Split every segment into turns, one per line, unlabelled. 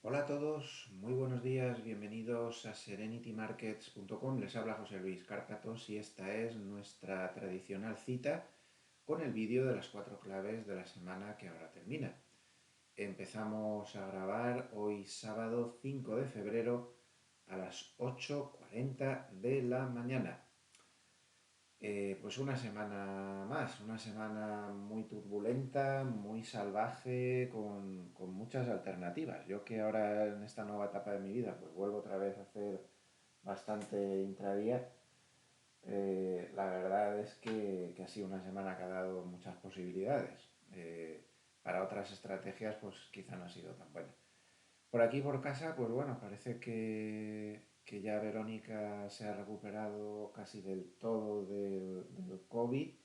Hola a todos, muy buenos días, bienvenidos a serenitymarkets.com. Les habla José Luis Cárpatos y esta es nuestra tradicional cita con el vídeo de las 4 claves de la semana que ahora termina. Empezamos a grabar hoy sábado 5 de febrero a las 8:40 de la mañana. Pues una semana más, una semana muy turbulenta, muy salvaje, con muchas alternativas. Yo que ahora en esta nueva etapa de mi vida, pues vuelvo otra vez a hacer bastante intradía. La verdad es que ha sido una semana que ha dado muchas posibilidades. Para otras estrategias, pues quizá no ha sido tan buena. Por aquí, por casa, pues bueno, parece que ya Verónica se ha recuperado casi del todo del COVID.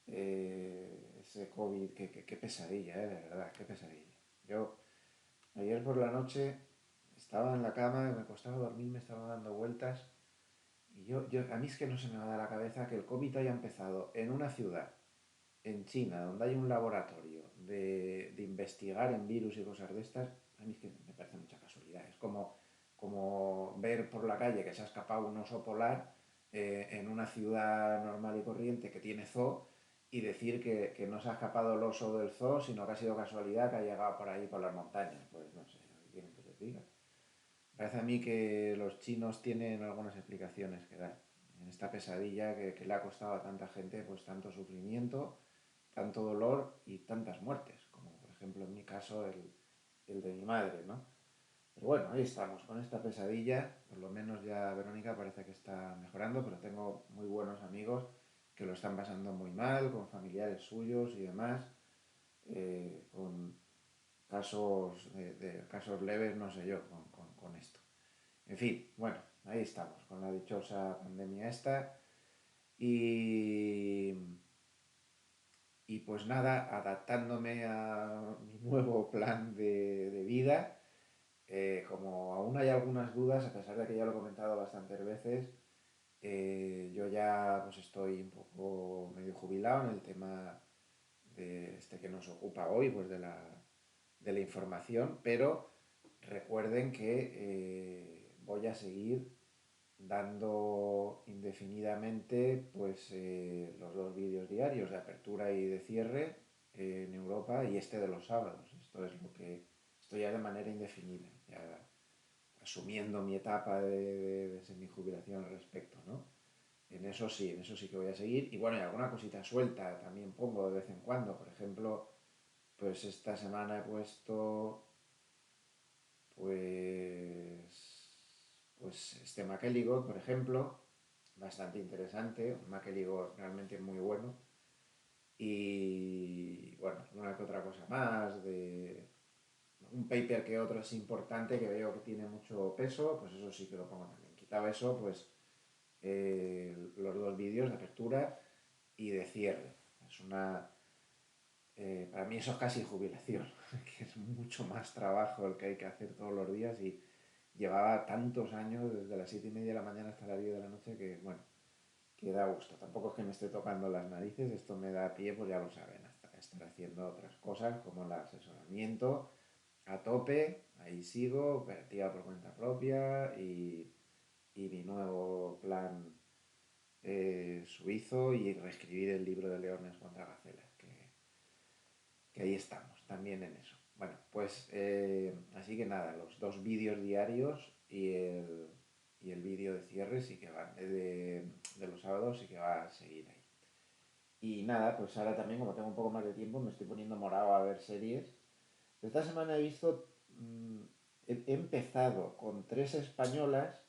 Ese COVID, qué pesadilla, de verdad, qué pesadilla. Yo ayer por la noche estaba en la cama, me costaba dormir, me estaba dando vueltas. Y a mí es que no se me va de la cabeza que el COVID haya empezado en una ciudad, en China, donde hay un laboratorio de investigar en virus y cosas de estas. A mí es que me parece mucha casualidad. Es como ver por la calle que se ha escapado un oso polar en una ciudad normal y corriente que tiene zoo y decir que no se ha escapado el oso del zoo, sino que ha sido casualidad que ha llegado por ahí por las montañas. Pues no sé, ¿qué quieren que les diga? Parece a mí que los chinos tienen algunas explicaciones que dar en esta pesadilla que le ha costado a tanta gente pues tanto sufrimiento, tanto dolor y tantas muertes, como por ejemplo en mi caso el de mi madre, ¿no? Pero bueno, ahí estamos, con esta pesadilla, por lo menos ya Verónica parece que está mejorando, pero tengo muy buenos amigos que lo están pasando muy mal, con familiares suyos y demás, con casos leves, no sé yo, con esto. En fin, bueno, ahí estamos, con la dichosa pandemia esta. Y, y pues nada, adaptándome a mi nuevo plan de vida. Como aún hay algunas dudas, a pesar de que ya lo he comentado bastantes veces, yo ya pues estoy un poco medio jubilado en el tema de este que nos ocupa hoy, pues de la información, pero recuerden que voy a seguir dando indefinidamente pues los dos vídeos diarios de apertura y de cierre en Europa y este de los sábados. Esto es lo que estoy ya de manera indefinida, ya asumiendo mi etapa de semijubilación al respecto, ¿no? En eso sí que voy a seguir. Y bueno, y alguna cosita suelta también pongo de vez en cuando. Por ejemplo, pues esta semana he puesto pues este McElligor, por ejemplo, bastante interesante, un McElligor realmente muy bueno. Y bueno, una que otra cosa más, de un paper que otro es importante, que veo que tiene mucho peso, pues eso sí que lo pongo también. Quitado eso, pues los dos vídeos de apertura y de cierre. Es para mí eso es casi jubilación, que es mucho más trabajo el que hay que hacer todos los días y llevaba tantos años, desde las 7:30 de la mañana hasta las 10 de la noche, que bueno, que da gusto. Tampoco es que me esté tocando las narices, esto me da pie, pues ya lo saben, hasta estar haciendo otras cosas como el asesoramiento a tope, ahí sigo, operativa por cuenta propia y mi nuevo plan suizo y reescribir el libro de Leones contra Gacelas, que ahí estamos, también en eso. Bueno, pues así que nada, los dos vídeos diarios y el vídeo de cierre sí que va, de los sábados sí que va a seguir ahí. Y nada, pues ahora también como tengo un poco más de tiempo me estoy poniendo morado a ver series. Esta semana he visto, he empezado con tres españolas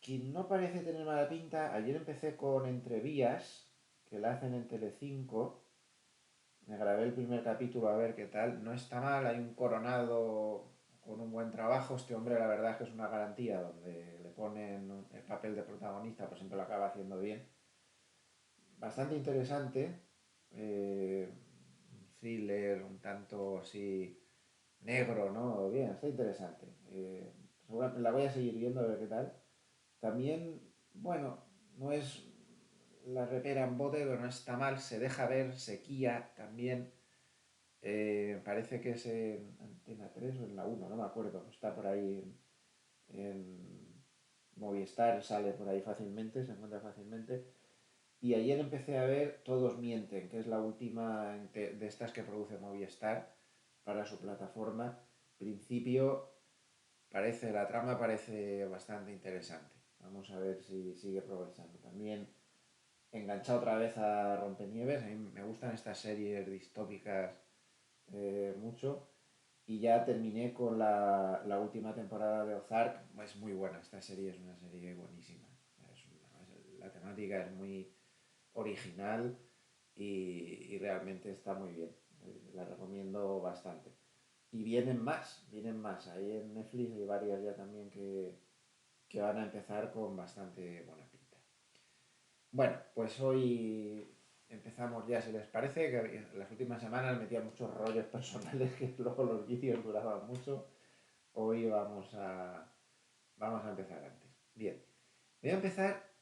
que no parece tener mala pinta. Ayer empecé con Entrevías, que la hacen en Telecinco. Me grabé el primer capítulo a ver qué tal. No está mal, hay un coronado con un buen trabajo. Este hombre la verdad es que es una garantía, donde le ponen el papel de protagonista, pues siempre lo acaba haciendo bien. Bastante interesante. Un thriller un tanto así negro, ¿no? Bien, está interesante. La voy a seguir viendo a ver qué tal. También, bueno, no es la repera en bote, pero no está mal, se deja ver, sequía también. Parece que es en Antena 3 o en la uno, no me acuerdo, está por ahí en Movistar, sale por ahí fácilmente, se encuentra fácilmente. Y ayer empecé a ver Todos mienten, que es la última de estas que produce Movistar para su plataforma. Principio parece, la trama parece bastante interesante. Vamos a ver si sigue progresando. También enganchado otra vez a Rompenieves. A mí me gustan estas series distópicas mucho. Y ya terminé con la última temporada de Ozark. Es muy buena, esta serie es una serie buenísima. La temática es muy original y realmente está muy bien. La recomiendo bastante. Y vienen más. Ahí en Netflix hay varias ya también que van a empezar con bastante buena pinta. Bueno, pues hoy empezamos ya, si les parece, que en las últimas semanas metía muchos rollos personales que luego los vídeos duraban mucho. Hoy vamos a empezar antes. Bien, voy a empezar,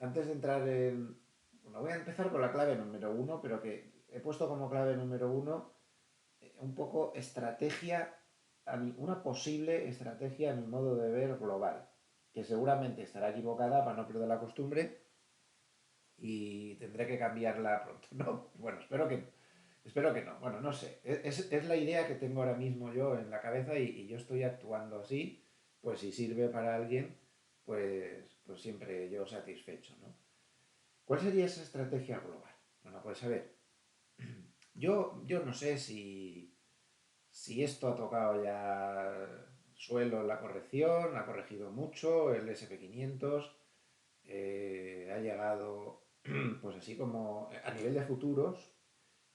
antes de entrar en... Bueno, voy a empezar con la clave número uno, pero que he puesto como clave número uno un poco estrategia, una posible estrategia a mi modo de ver global, que seguramente estará equivocada para no perder la costumbre y tendré que cambiarla pronto. No, bueno, espero que no. Bueno, no sé. Es la idea que tengo ahora mismo yo en la cabeza y yo estoy actuando así, pues si sirve para alguien, pues siempre yo satisfecho, ¿no? ¿Cuál sería esa estrategia global? Bueno, pues a ver, yo no sé si esto ha tocado ya suelo en la corrección, ha corregido mucho, el SP500 ha llegado, pues así como a nivel de futuros,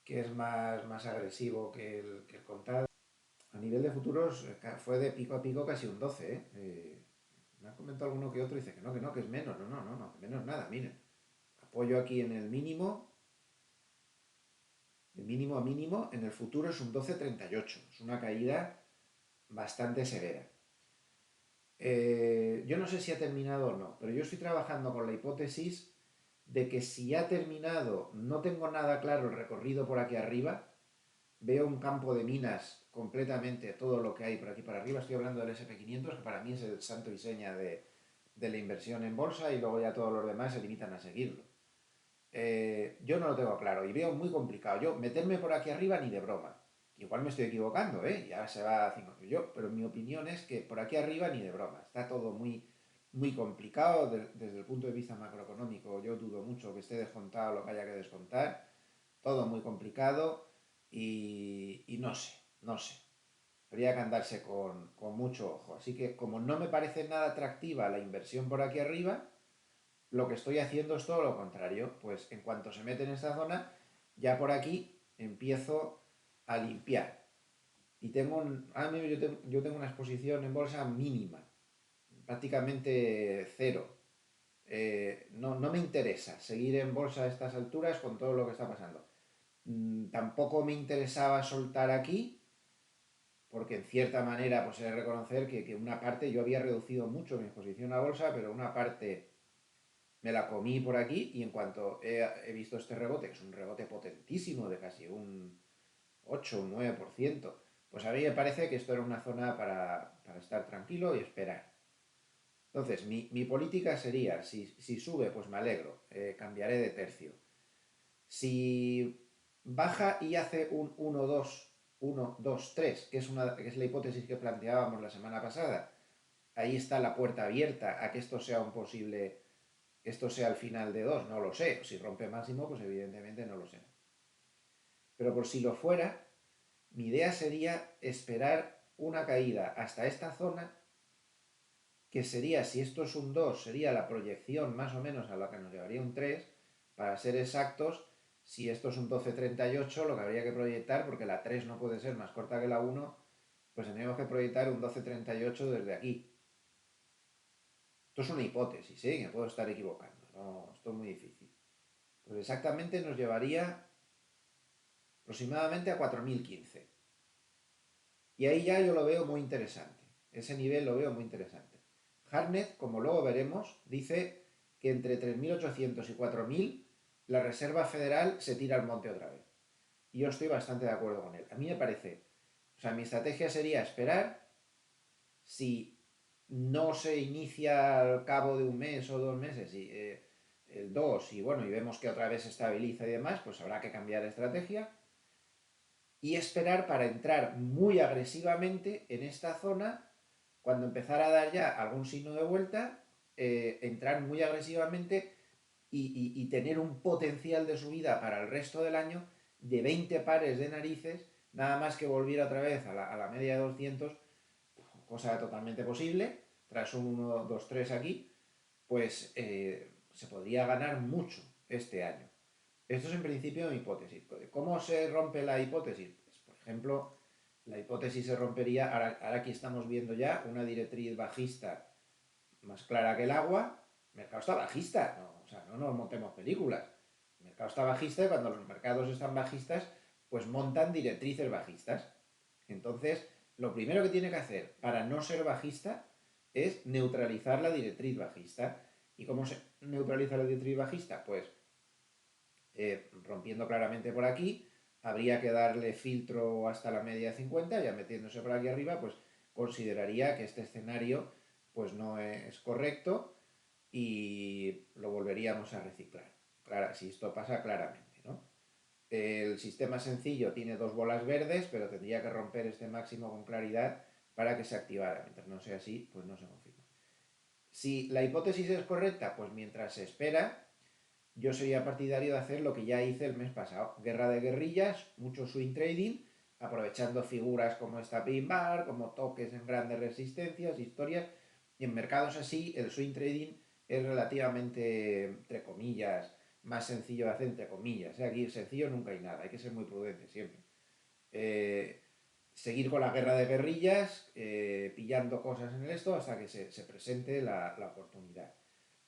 que es más agresivo que el contado. A nivel de futuros fue de pico a pico casi un 12, ¿eh? Me ha comentado alguno que otro y dice que no, que es menos. No, que menos nada, miren. Apoyo aquí en el mínimo, de mínimo a mínimo, en el futuro es un 12,38. Es una caída bastante severa. Yo no sé si ha terminado o no, pero yo estoy trabajando con la hipótesis de que si ha terminado, no tengo nada claro el recorrido por aquí arriba, veo un campo de minas completamente, todo lo que hay por aquí para arriba, estoy hablando del SP500, que para mí es el santo y seña de la inversión en bolsa y luego ya todos los demás se limitan a seguirlo. Yo no lo tengo claro y veo muy complicado. Yo meterme por aquí arriba ni de broma. Igual me estoy equivocando, ¿eh? Ya se va haciendo yo, pero mi opinión es que por aquí arriba ni de broma. Está todo muy complicado desde el punto de vista macroeconómico. Yo dudo mucho que esté descontado lo que haya que descontar. Todo muy complicado y no sé. Habría que andarse con mucho ojo. Así que como no me parece nada atractiva la inversión por aquí arriba, lo que estoy haciendo es todo lo contrario. Pues en cuanto se mete en esta zona, ya por aquí empiezo a limpiar. Y ahora mismo yo tengo una exposición en bolsa mínima, prácticamente cero. No me interesa seguir en bolsa a estas alturas con todo lo que está pasando. Tampoco me interesaba soltar aquí, porque en cierta manera pues he de reconocer que una parte, yo había reducido mucho mi exposición a bolsa, pero una parte me la comí por aquí y en cuanto he visto este rebote, que es un rebote potentísimo de casi un 8 un 9%, pues a mí me parece que esto era una zona para estar tranquilo y esperar. Entonces, mi política sería, si sube, pues me alegro, cambiaré de tercio. Si baja y hace un 1, 2, 1, 2, 3, que es la hipótesis que planteábamos la semana pasada, ahí está la puerta abierta a que esto sea esto sea el final de 2, no lo sé. Si rompe máximo, pues evidentemente no lo sé. Pero por si lo fuera, mi idea sería esperar una caída hasta esta zona, que sería, si esto es un 2 sería la proyección más o menos a la que nos llevaría un 3 para ser exactos. Si esto es un 12,38, lo que habría que proyectar, porque la 3 no puede ser más corta que la 1, pues tendríamos que proyectar un 12,38 desde aquí. Esto es una hipótesis, ¿eh? Me puedo estar equivocando, no, esto es muy difícil. Pues exactamente nos llevaría aproximadamente a 4015. Y ahí ya yo lo veo muy interesante. Ese nivel lo veo muy interesante. Hartnett, como luego veremos, dice que entre 3800 y 4000 la Reserva Federal se tira al monte otra vez. Y yo estoy bastante de acuerdo con él. A mí me parece O sea, mi estrategia sería esperar. Si no se inicia al cabo de un mes o 2 meses, el 2 y bueno, y vemos que otra vez se estabiliza y demás, pues habrá que cambiar de estrategia y esperar para entrar muy agresivamente en esta zona cuando empezara a dar ya algún signo de vuelta, entrar muy agresivamente y tener un potencial de subida para el resto del año de 20 pares de narices, nada más que volviera otra vez a la media de 200, cosa totalmente posible, tras un 1, 2, 3 aquí, pues se podría ganar mucho este año. Esto es en principio mi hipótesis. ¿Cómo se rompe la hipótesis? Pues, por ejemplo, la hipótesis se rompería, ahora aquí estamos viendo ya una directriz bajista más clara que el agua. El mercado está bajista, no, o sea, no nos montemos películas. El mercado está bajista y cuando los mercados están bajistas, pues montan directrices bajistas. Entonces, lo primero que tiene que hacer para no ser bajista es neutralizar la directriz bajista. ¿Y cómo se neutraliza la directriz bajista? Pues rompiendo claramente por aquí, habría que darle filtro hasta la media de 50, ya metiéndose por aquí arriba, pues consideraría que este escenario pues no es correcto y lo volveríamos a reciclar. Claro, si esto pasa claramente, ¿no? El sistema sencillo tiene dos bolas verdes, pero tendría que romper este máximo con claridad para que se activara. Mientras no sea así, pues no se confirma. Si la hipótesis es correcta, pues mientras se espera, yo sería partidario de hacer lo que ya hice el mes pasado. Guerra de guerrillas, mucho swing trading, aprovechando figuras como esta pin bar, como toques en grandes resistencias, historias. Y en mercados así, el swing trading es relativamente, entre comillas, más sencillo de hacer, entre comillas. Aquí sencillo nunca hay nada, hay que ser muy prudente siempre. Eh, Seguir con la guerra de guerrillas, pillando cosas en el esto hasta que se presente la oportunidad.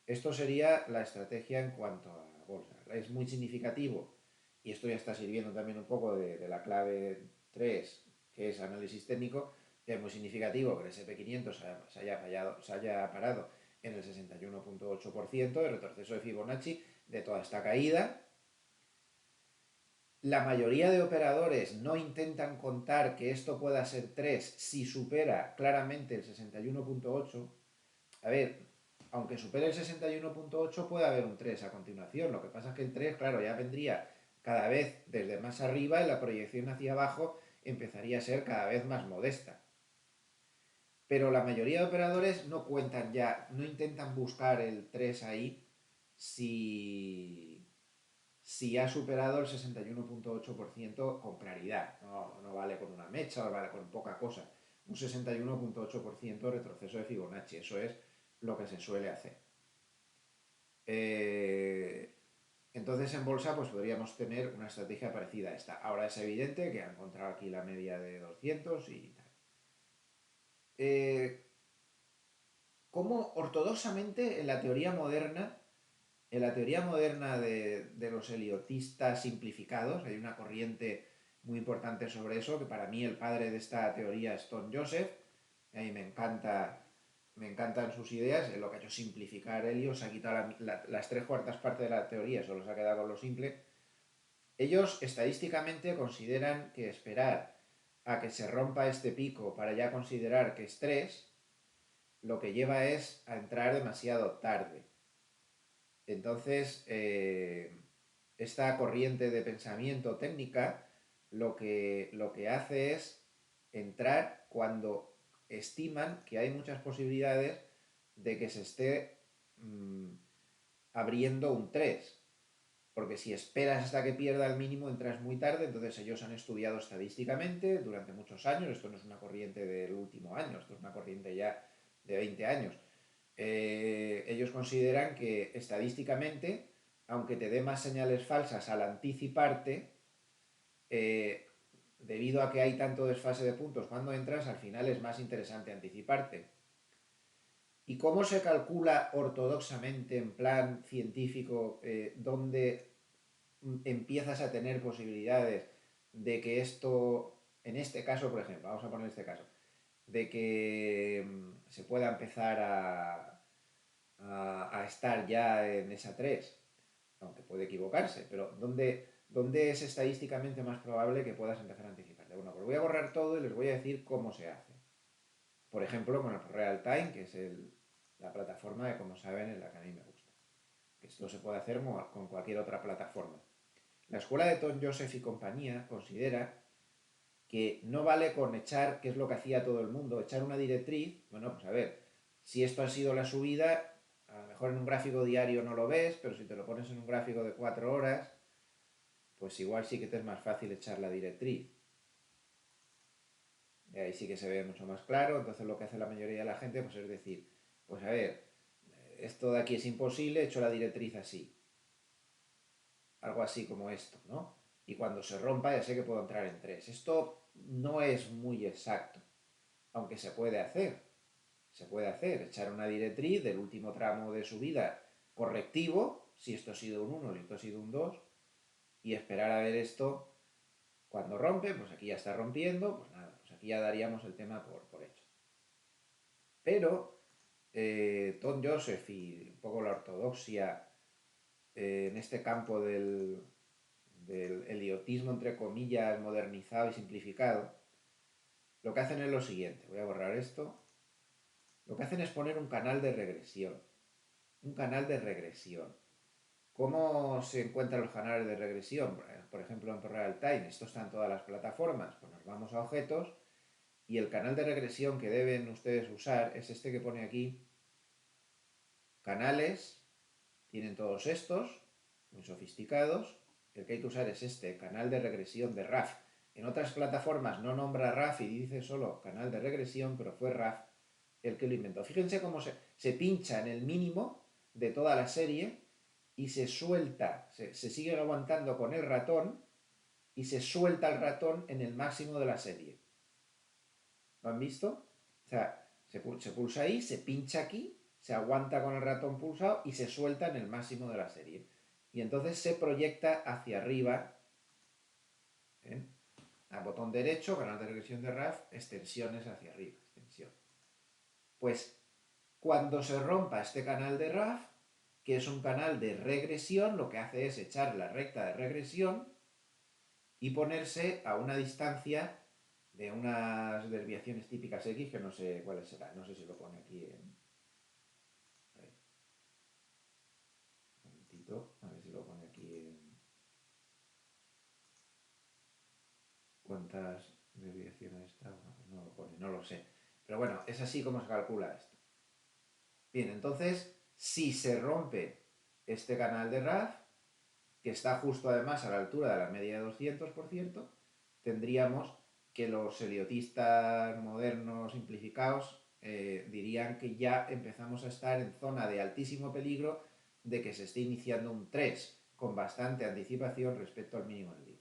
Esto sería la estrategia en cuanto a bolsa. Es muy significativo, y esto ya está sirviendo también un poco de la clave 3, que es análisis técnico, que es muy significativo que el SP500 se haya parado en el 61,8% de retroceso de Fibonacci de toda esta caída. La mayoría de operadores no intentan contar que esto pueda ser 3 si supera claramente el 61,8. A ver, aunque supere el 61,8 puede haber un 3 a continuación. Lo que pasa es que el 3, claro, ya vendría cada vez desde más arriba y la proyección hacia abajo empezaría a ser cada vez más modesta. Pero la mayoría de operadores no cuentan ya, no intentan buscar el 3 ahí si ha superado el 61,8% con claridad. No vale con una mecha, no vale con poca cosa. Un 61,8% retroceso de Fibonacci, eso es lo que se suele hacer. Eh, entonces en bolsa pues podríamos tener una estrategia parecida a esta. Ahora es evidente que ha encontrado aquí la media de 200 y tal. ¿Cómo ortodoxamente en la teoría moderna de los heliotistas simplificados, hay una corriente muy importante sobre eso, que para mí el padre de esta teoría es Tom Joseph, a mí me encantan sus ideas, lo que ha hecho simplificar Helio, se ha quitado las 3/4 partes de la teoría, solo se ha quedado con lo simple. Ellos estadísticamente consideran que esperar a que se rompa este pico para ya considerar que es 3, lo que lleva es a entrar demasiado tarde. Entonces, esta corriente de pensamiento técnica lo que hace es entrar cuando estiman que hay muchas posibilidades de que se esté abriendo un 3. Porque si esperas hasta que pierda el mínimo, entras muy tarde. Entonces ellos han estudiado estadísticamente durante muchos años. Esto no es una corriente del último año, esto es una corriente ya de 20 años. Ellos consideran que estadísticamente, aunque te dé más señales falsas al anticiparte, eh, debido a que hay tanto desfase de puntos cuando entras, al final es más interesante anticiparte. ¿Y cómo se calcula ortodoxamente, en plan científico, dónde empiezas a tener posibilidades de que esto, en este caso, por ejemplo, vamos a poner este caso, de que se pueda empezar a estar ya en esa 3, aunque puede equivocarse, pero ¿dónde es estadísticamente más probable que puedas empezar a anticipar? De, bueno, pues voy a borrar todo y les voy a decir cómo se hace. Por ejemplo, con el Real Time, que es la plataforma que, como saben, es la que a mí me gusta. Esto se puede hacer con cualquier otra plataforma. La escuela de Tom Joseph y compañía considera que no vale con echar, que es lo que hacía todo el mundo, echar una directriz. Bueno, pues a ver, si esto ha sido la subida, a lo mejor en un gráfico diario no lo ves, pero si te lo pones en un gráfico de 4 horas, pues igual sí que te es más fácil echar la directriz. Y ahí sí que se ve mucho más claro. Entonces lo que hace la mayoría de la gente pues es decir, pues a ver, esto de aquí es imposible, echo la directriz así. Algo así como esto, ¿no? Y cuando se rompa ya sé que puedo entrar en 3. Esto no es muy exacto, aunque se puede hacer. Se puede hacer, echar una directriz del último tramo de subida correctivo, si esto ha sido un 1, si esto ha sido un 2, y esperar a ver esto cuando rompe, pues aquí ya está rompiendo, pues nada, pues aquí ya daríamos el tema por hecho. Pero Tom Joseph y un poco la ortodoxia en este campo del heliotismo, entre comillas, modernizado y simplificado, lo que hacen es lo siguiente. Voy a borrar esto. Lo que hacen es poner un canal de regresión. Un canal de regresión. ¿Cómo se encuentran los canales de regresión? Por ejemplo, en Real Time, esto está en todas las plataformas. Pues nos vamos a objetos y el canal de regresión que deben ustedes usar es este que pone aquí. Canales, tienen todos estos, muy sofisticados. El que hay que usar es este, canal de regresión de RAF. En otras plataformas no nombra RAF y dice solo canal de regresión, pero fue RAF el que lo inventó. Fíjense cómo se pincha en el mínimo de toda la serie y se suelta, se sigue aguantando con el ratón y se suelta el ratón en el máximo de la serie. ¿Lo han visto? O sea, se pulsa ahí, se pincha aquí, se aguanta con el ratón pulsado y se suelta en el máximo de la serie. Y entonces se proyecta hacia arriba, ¿eh? A botón derecho, canal de regresión de RAF, extensiones hacia arriba, extensión. Pues cuando se rompa este canal de RAF, que es un canal de regresión, lo que hace es echar la recta de regresión y ponerse a una distancia de unas desviaciones típicas X, que no sé cuáles serán, no sé si lo pone aquí en... A ver, un momentito, a ver si lo pone aquí en... ¿Cuántas desviaciones está? Bueno, pues no lo pone, no lo sé. Pero bueno, es así como se calcula esto. Bien, entonces, si se rompe este canal de RAF, que está justo además a la altura de la media de 200, por cierto, tendríamos que los heliotistas modernos simplificados dirían que ya empezamos a estar en zona de altísimo peligro de que se esté iniciando un 3 con bastante anticipación respecto al mínimo del día.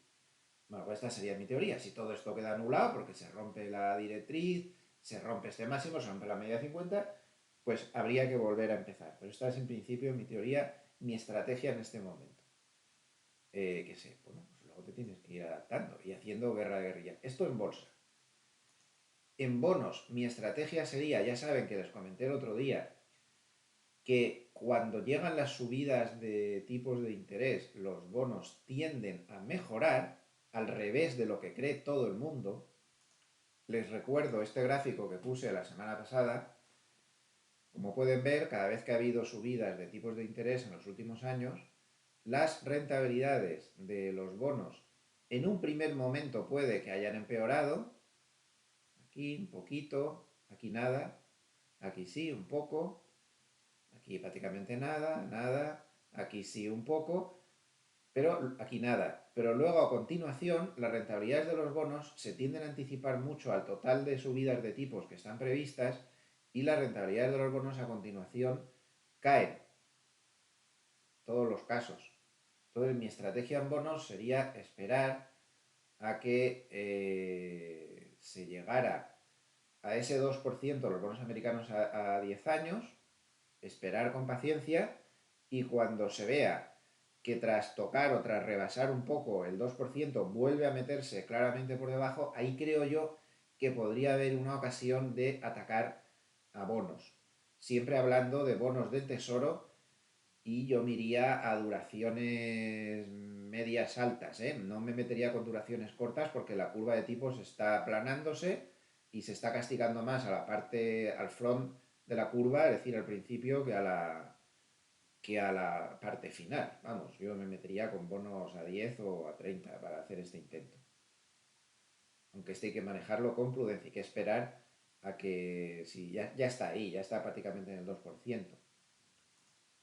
Bueno, pues esta sería mi teoría. Si todo esto queda anulado porque se rompe la directriz, se rompe este máximo, se rompe la media de 50, pues habría que volver a empezar. Pero esta es en principio mi teoría, mi estrategia en este momento. Que sé, bueno, pues luego te tienes que ir adaptando y haciendo guerra de guerrilla. Esto en bolsa. En bonos, mi estrategia sería, ya saben que les comenté el otro día, que cuando llegan las subidas de tipos de interés, los bonos tienden a mejorar, al revés de lo que cree todo el mundo. Les recuerdo este gráfico que puse la semana pasada. Como pueden ver, cada vez que ha habido subidas de tipos de interés en los últimos años, las rentabilidades de los bonos en un primer momento puede que hayan empeorado. Aquí un poquito, aquí nada, aquí sí un poco, aquí prácticamente nada, nada, aquí sí un poco, pero aquí nada. Pero luego a continuación las rentabilidades de los bonos se tienden a anticipar mucho al total de subidas de tipos que están previstas y las rentabilidades de los bonos a continuación caen. Todos los casos. Entonces mi estrategia en bonos sería esperar a que se llegara a ese 2% los bonos americanos a 10 años, esperar con paciencia y cuando se vea que tras tocar o tras rebasar un poco el 2% vuelve a meterse claramente por debajo, ahí creo yo que podría haber una ocasión de atacar a bonos. Siempre hablando de bonos del tesoro y yo me iría a duraciones medias altas, ¿eh? No me metería con duraciones cortas porque la curva de tipos está aplanándose y se está castigando más a la parte, al front de la curva, es decir, al principio, que a la parte final. Vamos, yo me metería con bonos a 10 o a 30 para hacer este intento. Aunque este hay que manejarlo con prudencia, hay que esperar a que, si ya está ahí, ya está prácticamente en el 2%.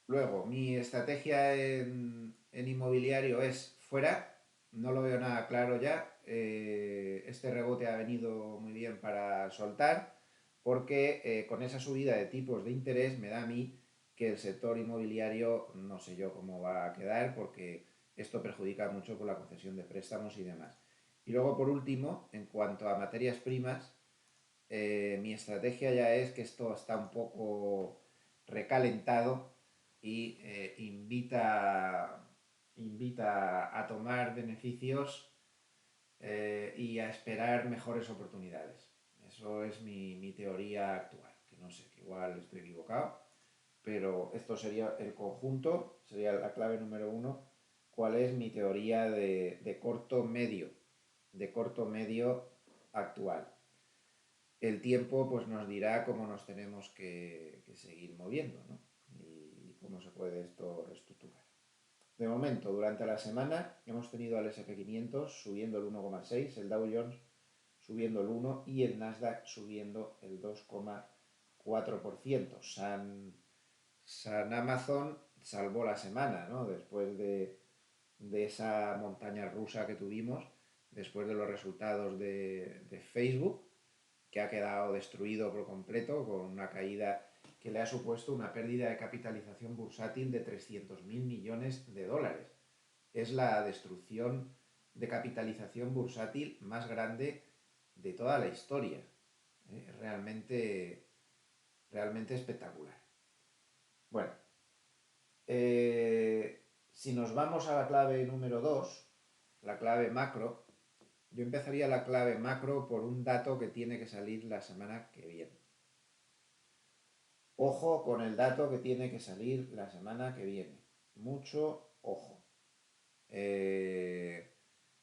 Luego, mi estrategia en inmobiliario es fuera, no lo veo nada claro ya. Este rebote ha venido muy bien para soltar, porque con esa subida de tipos de interés me da a mí que el sector inmobiliario no sé yo cómo va a quedar, porque esto perjudica mucho con la concesión de préstamos y demás. Y luego, por último, en cuanto a materias primas, mi estrategia ya es que esto está un poco recalentado y invita a tomar beneficios y a esperar mejores oportunidades. Eso es mi teoría actual, que no sé, que igual estoy equivocado, pero esto sería el conjunto, sería la clave número uno, cuál es mi teoría de corto medio actual. El tiempo pues nos dirá cómo nos tenemos que seguir moviendo, ¿no? Y cómo se puede esto reestructurar. De momento, durante la semana hemos tenido al SP 500 subiendo el 1,6, el Dow Jones subiendo el 1 y el Nasdaq subiendo el 2,4%. San Amazon salvó la semana, ¿no? Después de esa montaña rusa que tuvimos, después de los resultados de Facebook, que ha quedado destruido por completo con una caída que le ha supuesto una pérdida de capitalización bursátil de 300.000 millones de dólares. Es la destrucción de capitalización bursátil más grande de toda la historia. Realmente, realmente espectacular. Bueno, si nos vamos a la clave número 2, la clave macro, yo empezaría la clave macro por un dato que tiene que salir la semana que viene. Ojo con el dato que tiene que salir la semana que viene. Mucho ojo. Eh,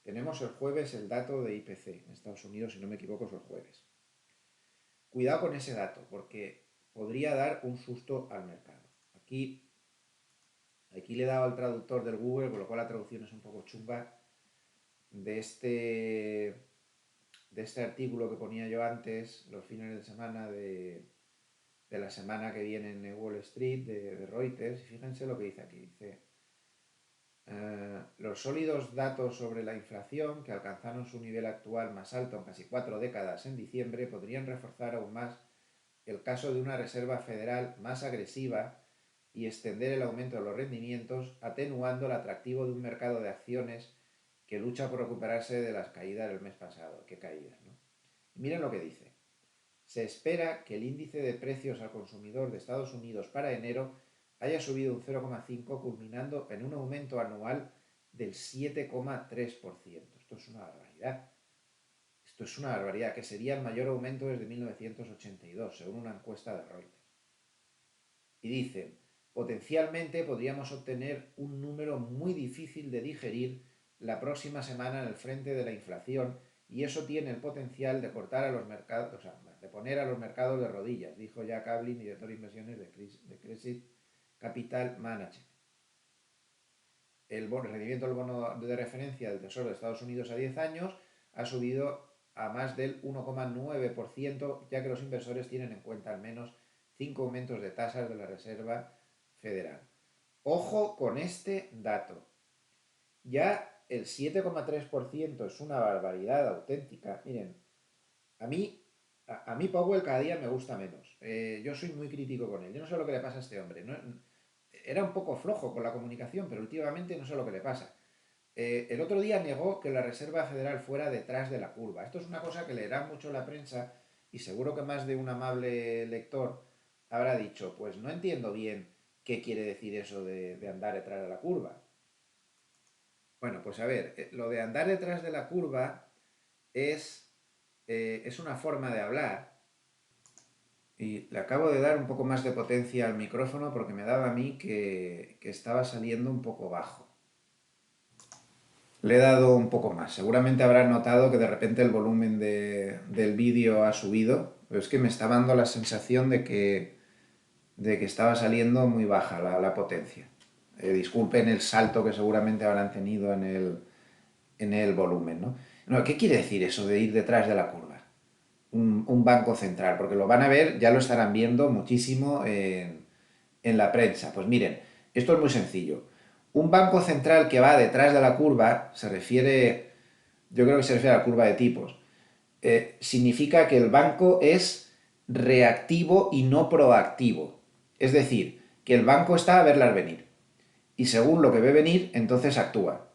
Tenemos el jueves el dato de IPC en Estados Unidos, si no me equivoco, es el jueves. Cuidado con ese dato, porque podría dar un susto al mercado. Aquí le he dado al traductor del Google, con lo cual la traducción es un poco chunga, de este artículo que ponía yo antes, los fines de semana de la semana que viene en Wall Street, de Reuters, y fíjense lo que dice aquí. Dice, los sólidos datos sobre la inflación, que alcanzaron su nivel actual más alto en casi 4 décadas en diciembre, podrían reforzar aún más el caso de una Reserva Federal más agresiva y extender el aumento de los rendimientos, atenuando el atractivo de un mercado de acciones que lucha por recuperarse de las caídas del mes pasado. Qué caídas, ¿no? Y miren lo que dice. Se espera que el índice de precios al consumidor de Estados Unidos para enero haya subido un 0,5, culminando en un aumento anual del 7,3%. Esto es una barbaridad. Esto es una barbaridad, que sería el mayor aumento desde 1982, según una encuesta de Reuters. Y dicen, potencialmente podríamos obtener un número muy difícil de digerir la próxima semana en el frente de la inflación, y eso tiene el potencial de cortar a los mercados, o sea, de poner a los mercados de rodillas, dijo Jack Ablin, director de inversiones de Crescit Capital Management. El rendimiento del bono de referencia del Tesoro de Estados Unidos a 10 años ha subido a más del 1,9%, ya que los inversores tienen en cuenta al menos 5 aumentos de tasas de la Reserva Federal. Ojo con este dato. Ya el 7,3% es una barbaridad auténtica. Miren, a mí, a mí Powell cada día me gusta menos. Yo soy muy crítico con él. Yo no sé lo que le pasa a este hombre. No, era un poco flojo con la comunicación, pero últimamente no sé lo que le pasa. El otro día negó que la Reserva Federal fuera detrás de la curva. Esto es una cosa que leerá mucho la prensa y seguro que más de un amable lector habrá dicho, pues no entiendo bien qué quiere decir eso de andar detrás de la curva. Bueno, pues a ver, lo de andar detrás de la curva es una forma de hablar Y le acabo de dar un poco más de potencia al micrófono porque me daba a mí que estaba saliendo un poco bajo. Le he dado un poco más. Seguramente habrán notado que de repente el volumen del vídeo ha subido, pero es que me está dando la sensación de que estaba saliendo muy baja la potencia. Disculpen el salto que seguramente habrán tenido en el volumen, ¿no? No, ¿qué quiere decir eso de ir detrás de la curva? Un banco central, porque lo van a ver, ya lo estarán viendo muchísimo en la prensa. Pues miren, esto es muy sencillo. Un banco central que va detrás de la curva se refiere, yo creo que se refiere a la curva de tipos. Significa que el banco es reactivo y no proactivo. Es decir, que el banco está a verlas venir. Y según lo que ve venir, entonces actúa.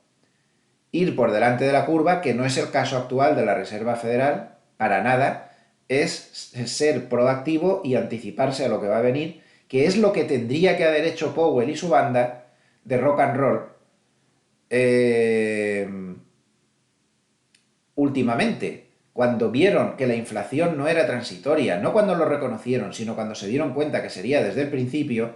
Ir por delante de la curva, que no es el caso actual de la Reserva Federal, para nada, es ser proactivo y anticiparse a lo que va a venir, que es lo que tendría que haber hecho Powell y su banda de rock and roll eh, últimamente, cuando vieron que la inflación no era transitoria, no cuando lo reconocieron, sino cuando se dieron cuenta que sería desde el principio,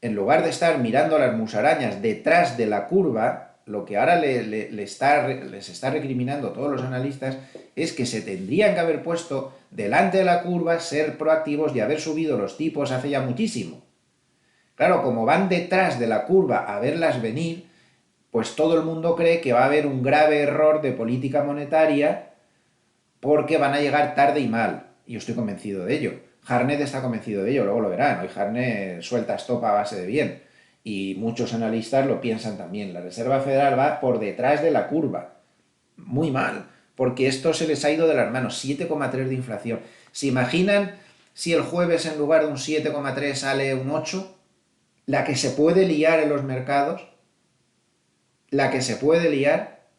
en lugar de estar mirando las musarañas detrás de la curva, lo que ahora les está recriminando todos los analistas es que se tendrían que haber puesto delante de la curva, ser proactivos y haber subido los tipos hace ya muchísimo. Claro, como van detrás de la curva a verlas venir, pues todo el mundo cree que va a haber un grave error de política monetaria porque van a llegar tarde y mal. Y yo estoy convencido de ello. Harnett está convencido de ello, luego lo verán. Hoy Harnett suelta estopa a base de bien. Y muchos analistas lo piensan también. La Reserva Federal va por detrás de la curva. Muy mal, porque esto se les ha ido de las manos. 7,3 de inflación. ¿Se imaginan si el jueves en lugar de un 7,3 sale un 8? La que se puede liar en los mercados, la que se puede liar,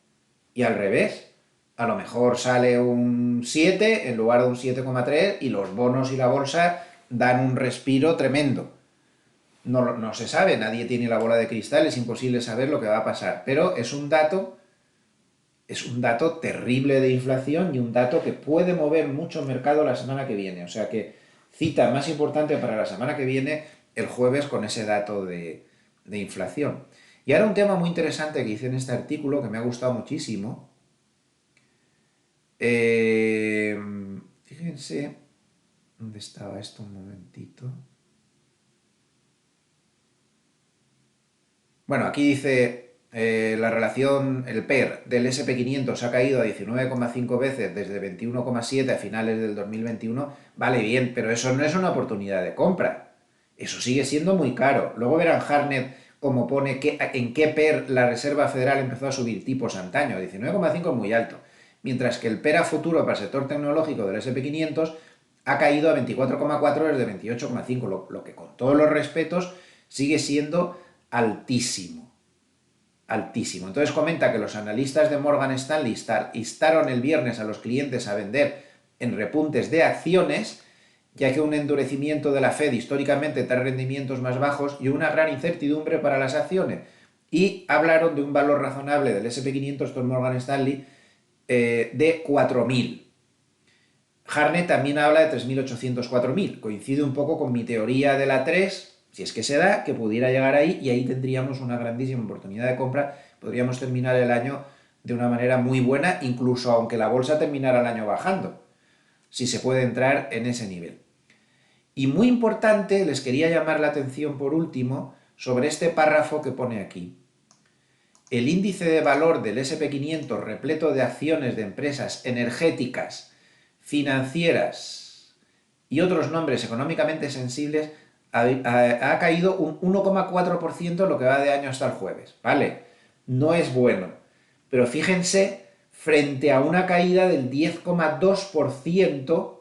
y al revés. A lo mejor sale un 7 en lugar de un 7,3 y los bonos y la bolsa dan un respiro tremendo. No, no se sabe, nadie tiene la bola de cristal, es imposible saber lo que va a pasar, pero es un dato terrible de inflación y un dato que puede mover mucho mercado la semana que viene. O sea que cita más importante para la semana que viene el jueves con ese dato de inflación. Y ahora un tema muy interesante que hice en este artículo que me ha gustado muchísimo. Eh, Fíjense, ¿dónde estaba esto? Un momentito. Bueno, aquí dice la relación, el PER del SP500 ha caído a 19,5 veces desde 21,7 a finales del 2021. Vale, bien, pero eso no es una oportunidad de compra. Eso sigue siendo muy caro. Luego verán Harnett como pone en qué PER la Reserva Federal empezó a subir tipos antaño. 19,5 es muy alto. Mientras que el PER a futuro para el sector tecnológico del SP500 ha caído a 24,4 desde 28,5, lo que con todos los respetos sigue siendo altísimo. Altísimo. Entonces comenta que los analistas de Morgan Stanley instaron el viernes a los clientes a vender en repuntes de acciones, ya que un endurecimiento de la Fed históricamente trae rendimientos más bajos y una gran incertidumbre para las acciones. Y hablaron de un valor razonable del SP500, esto es Morgan Stanley, de 4.000. Harnett también habla de 3.800, 4.000. Coincide un poco con mi teoría de la 3, si es que se da, que pudiera llegar ahí y ahí tendríamos una grandísima oportunidad de compra. Podríamos terminar el año de una manera muy buena, incluso aunque la bolsa terminara el año bajando, si se puede entrar en ese nivel. Y muy importante, les quería llamar la atención por último sobre este párrafo que pone aquí. El índice de valor del SP500 repleto de acciones de empresas energéticas, financieras y otros nombres económicamente sensibles ha caído un 1,4% lo que va de año hasta el jueves. Vale, no es bueno, pero fíjense, frente a una caída del 10,2%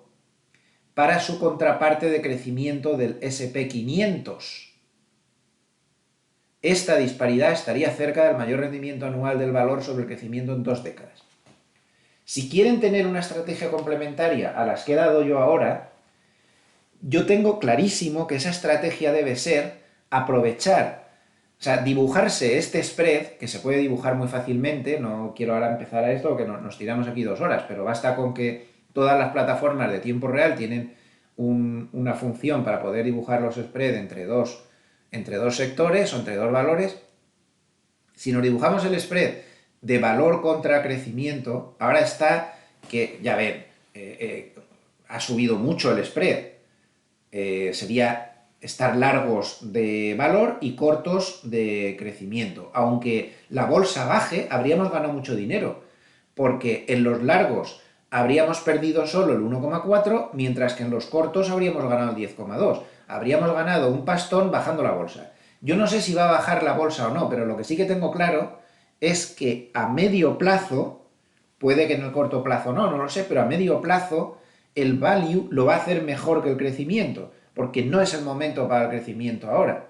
para su contraparte de crecimiento del SP500. Esta disparidad estaría cerca del mayor rendimiento anual del valor sobre el crecimiento en 2 décadas. Si quieren tener una estrategia complementaria a las que he dado yo ahora, yo tengo clarísimo que esa estrategia debe ser aprovechar, o sea, dibujarse este spread, que se puede dibujar muy fácilmente, no quiero ahora empezar a esto, que nos tiramos aquí 2 horas, pero basta con que todas las plataformas de tiempo real tienen una función para poder dibujar los spread entre dos sectores o entre dos valores. Si nos dibujamos el spread de valor contra crecimiento, ahora está que, ya ven, ha subido mucho el spread. Sería estar largos de valor y cortos de crecimiento. Aunque la bolsa baje, habríamos ganado mucho dinero, porque en los largos habríamos perdido solo el 1,4, mientras que en los cortos habríamos ganado el 10,2. Habríamos ganado un pastón bajando la bolsa. Yo no sé si va a bajar la bolsa o no, pero lo que sí que tengo claro es que a medio plazo, puede que en el corto plazo no lo sé, pero a medio plazo el value lo va a hacer mejor que el crecimiento, porque no es el momento para el crecimiento ahora.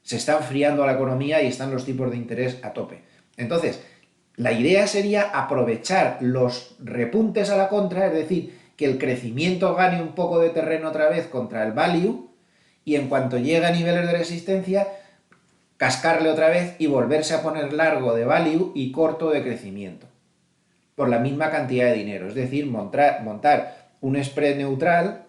Se está enfriando la economía y están los tipos de interés a tope. Entonces, la idea sería aprovechar los repuntes a la contra, es decir, que el crecimiento gane un poco de terreno otra vez contra el value y en cuanto llegue a niveles de resistencia, cascarle otra vez y volverse a poner largo de value y corto de crecimiento por la misma cantidad de dinero. Es decir, montar un spread neutral,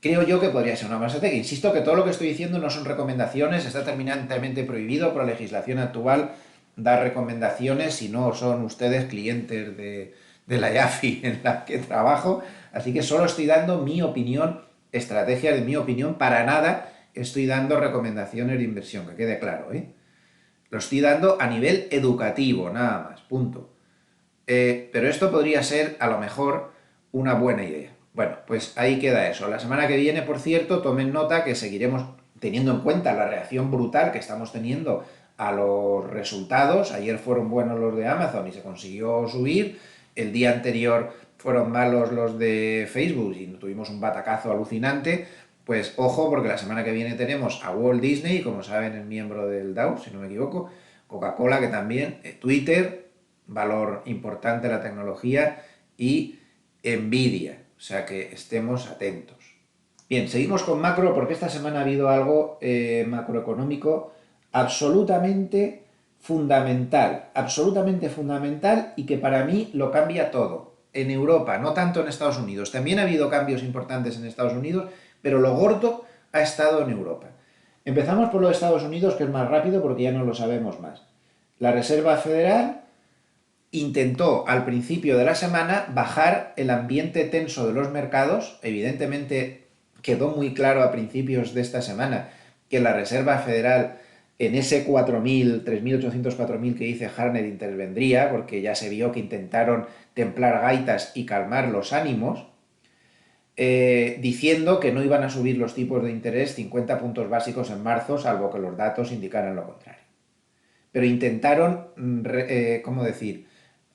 creo yo que podría ser una buena estrategia. Insisto que todo lo que estoy diciendo no son recomendaciones, está terminantemente prohibido por la legislación actual dar recomendaciones si no son ustedes clientes de la IAFI en la que trabajo. Así que solo estoy dando mi opinión, estrategia de mi opinión, para nada estoy dando recomendaciones de inversión, que quede claro, ¿eh? Lo estoy dando a nivel educativo, nada más, punto. Pero esto podría ser, a lo mejor, una buena idea. Bueno, pues ahí queda eso. La semana que viene, por cierto, tomen nota que seguiremos teniendo en cuenta la reacción brutal que estamos teniendo a los resultados. Ayer fueron buenos los de Amazon y se consiguió subir. El día anterior fueron malos los de Facebook y tuvimos un batacazo alucinante. Pues ojo, porque la semana que viene tenemos a Walt Disney, como saben, es miembro del Dow, si no me equivoco, Coca-Cola, que también, Twitter, valor importante de la tecnología, y Nvidia, o sea que estemos atentos. Bien, seguimos con macro porque esta semana ha habido algo macroeconómico absolutamente fundamental y que para mí lo cambia todo. En Europa, no tanto en Estados Unidos. También ha habido cambios importantes en Estados Unidos, pero lo gordo ha estado en Europa. Empezamos por los Estados Unidos, que es más rápido porque ya no lo sabemos más. La Reserva Federal intentó al principio de la semana bajar el ambiente tenso de los mercados. Evidentemente quedó muy claro a principios de esta semana que la Reserva Federal en ese 4.000, 3.800, 4.000 que dice Harner intervendría, porque ya se vio que intentaron templar gaitas y calmar los ánimos, diciendo que no iban a subir los tipos de interés 50 puntos básicos en marzo, salvo que los datos indicaran lo contrario. Pero intentaron, ¿cómo decir?,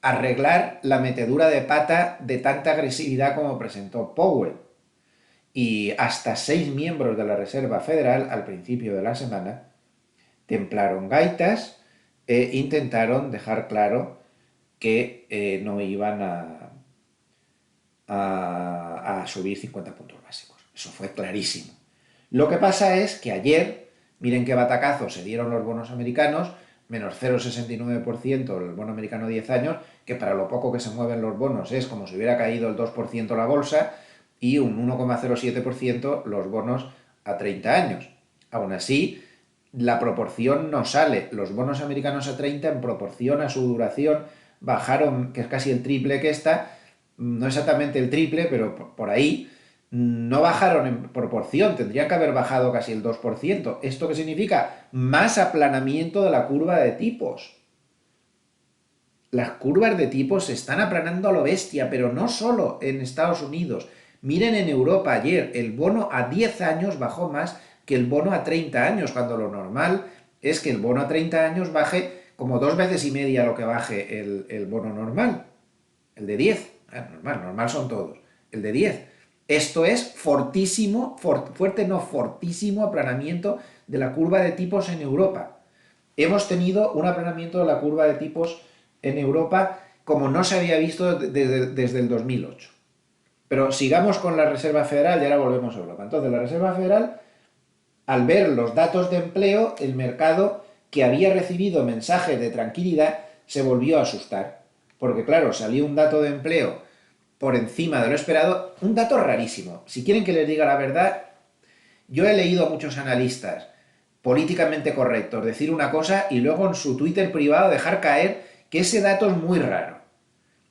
arreglar la metedura de pata de tanta agresividad como presentó Powell. Y hasta 6 miembros de la Reserva Federal, al principio de la semana, templaron gaitas e intentaron dejar claro que no iban a subir 50 puntos básicos. Eso fue clarísimo. Lo que pasa es que ayer, miren qué batacazo se dieron los bonos americanos, menos 0,69% el bono americano 10 años, que para lo poco que se mueven los bonos es como si hubiera caído el 2% la bolsa, y un 1,07% los bonos a 30 años. Aún así, la proporción no sale. Los bonos americanos a 30 en proporción a su duración bajaron, que es casi el triple que esta, no exactamente el triple, pero por ahí, no bajaron en proporción, tendrían que haber bajado casi el 2%. ¿Esto qué significa? Más aplanamiento de la curva de tipos. Las curvas de tipos se están aplanando a lo bestia, pero no solo en Estados Unidos. Miren en Europa ayer, el bono a 10 años bajó más que el bono a 30 años, cuando lo normal es que el bono a 30 años baje como 2 veces y media lo que baje el bono normal, el de 10. Normal son todos, el de 10. Esto es fortísimo, fortísimo aplanamiento de la curva de tipos en Europa. Hemos tenido un aplanamiento de la curva de tipos en Europa como no se había visto desde el 2008. Pero sigamos con la Reserva Federal y ahora volvemos a Europa. Entonces, la Reserva Federal, al ver los datos de empleo, el mercado, que había recibido mensajes de tranquilidad, se volvió a asustar. Porque claro, salió un dato de empleo por encima de lo esperado, un dato rarísimo. Si quieren que les diga la verdad, yo he leído a muchos analistas políticamente correctos decir una cosa y luego en su Twitter privado dejar caer que ese dato es muy raro.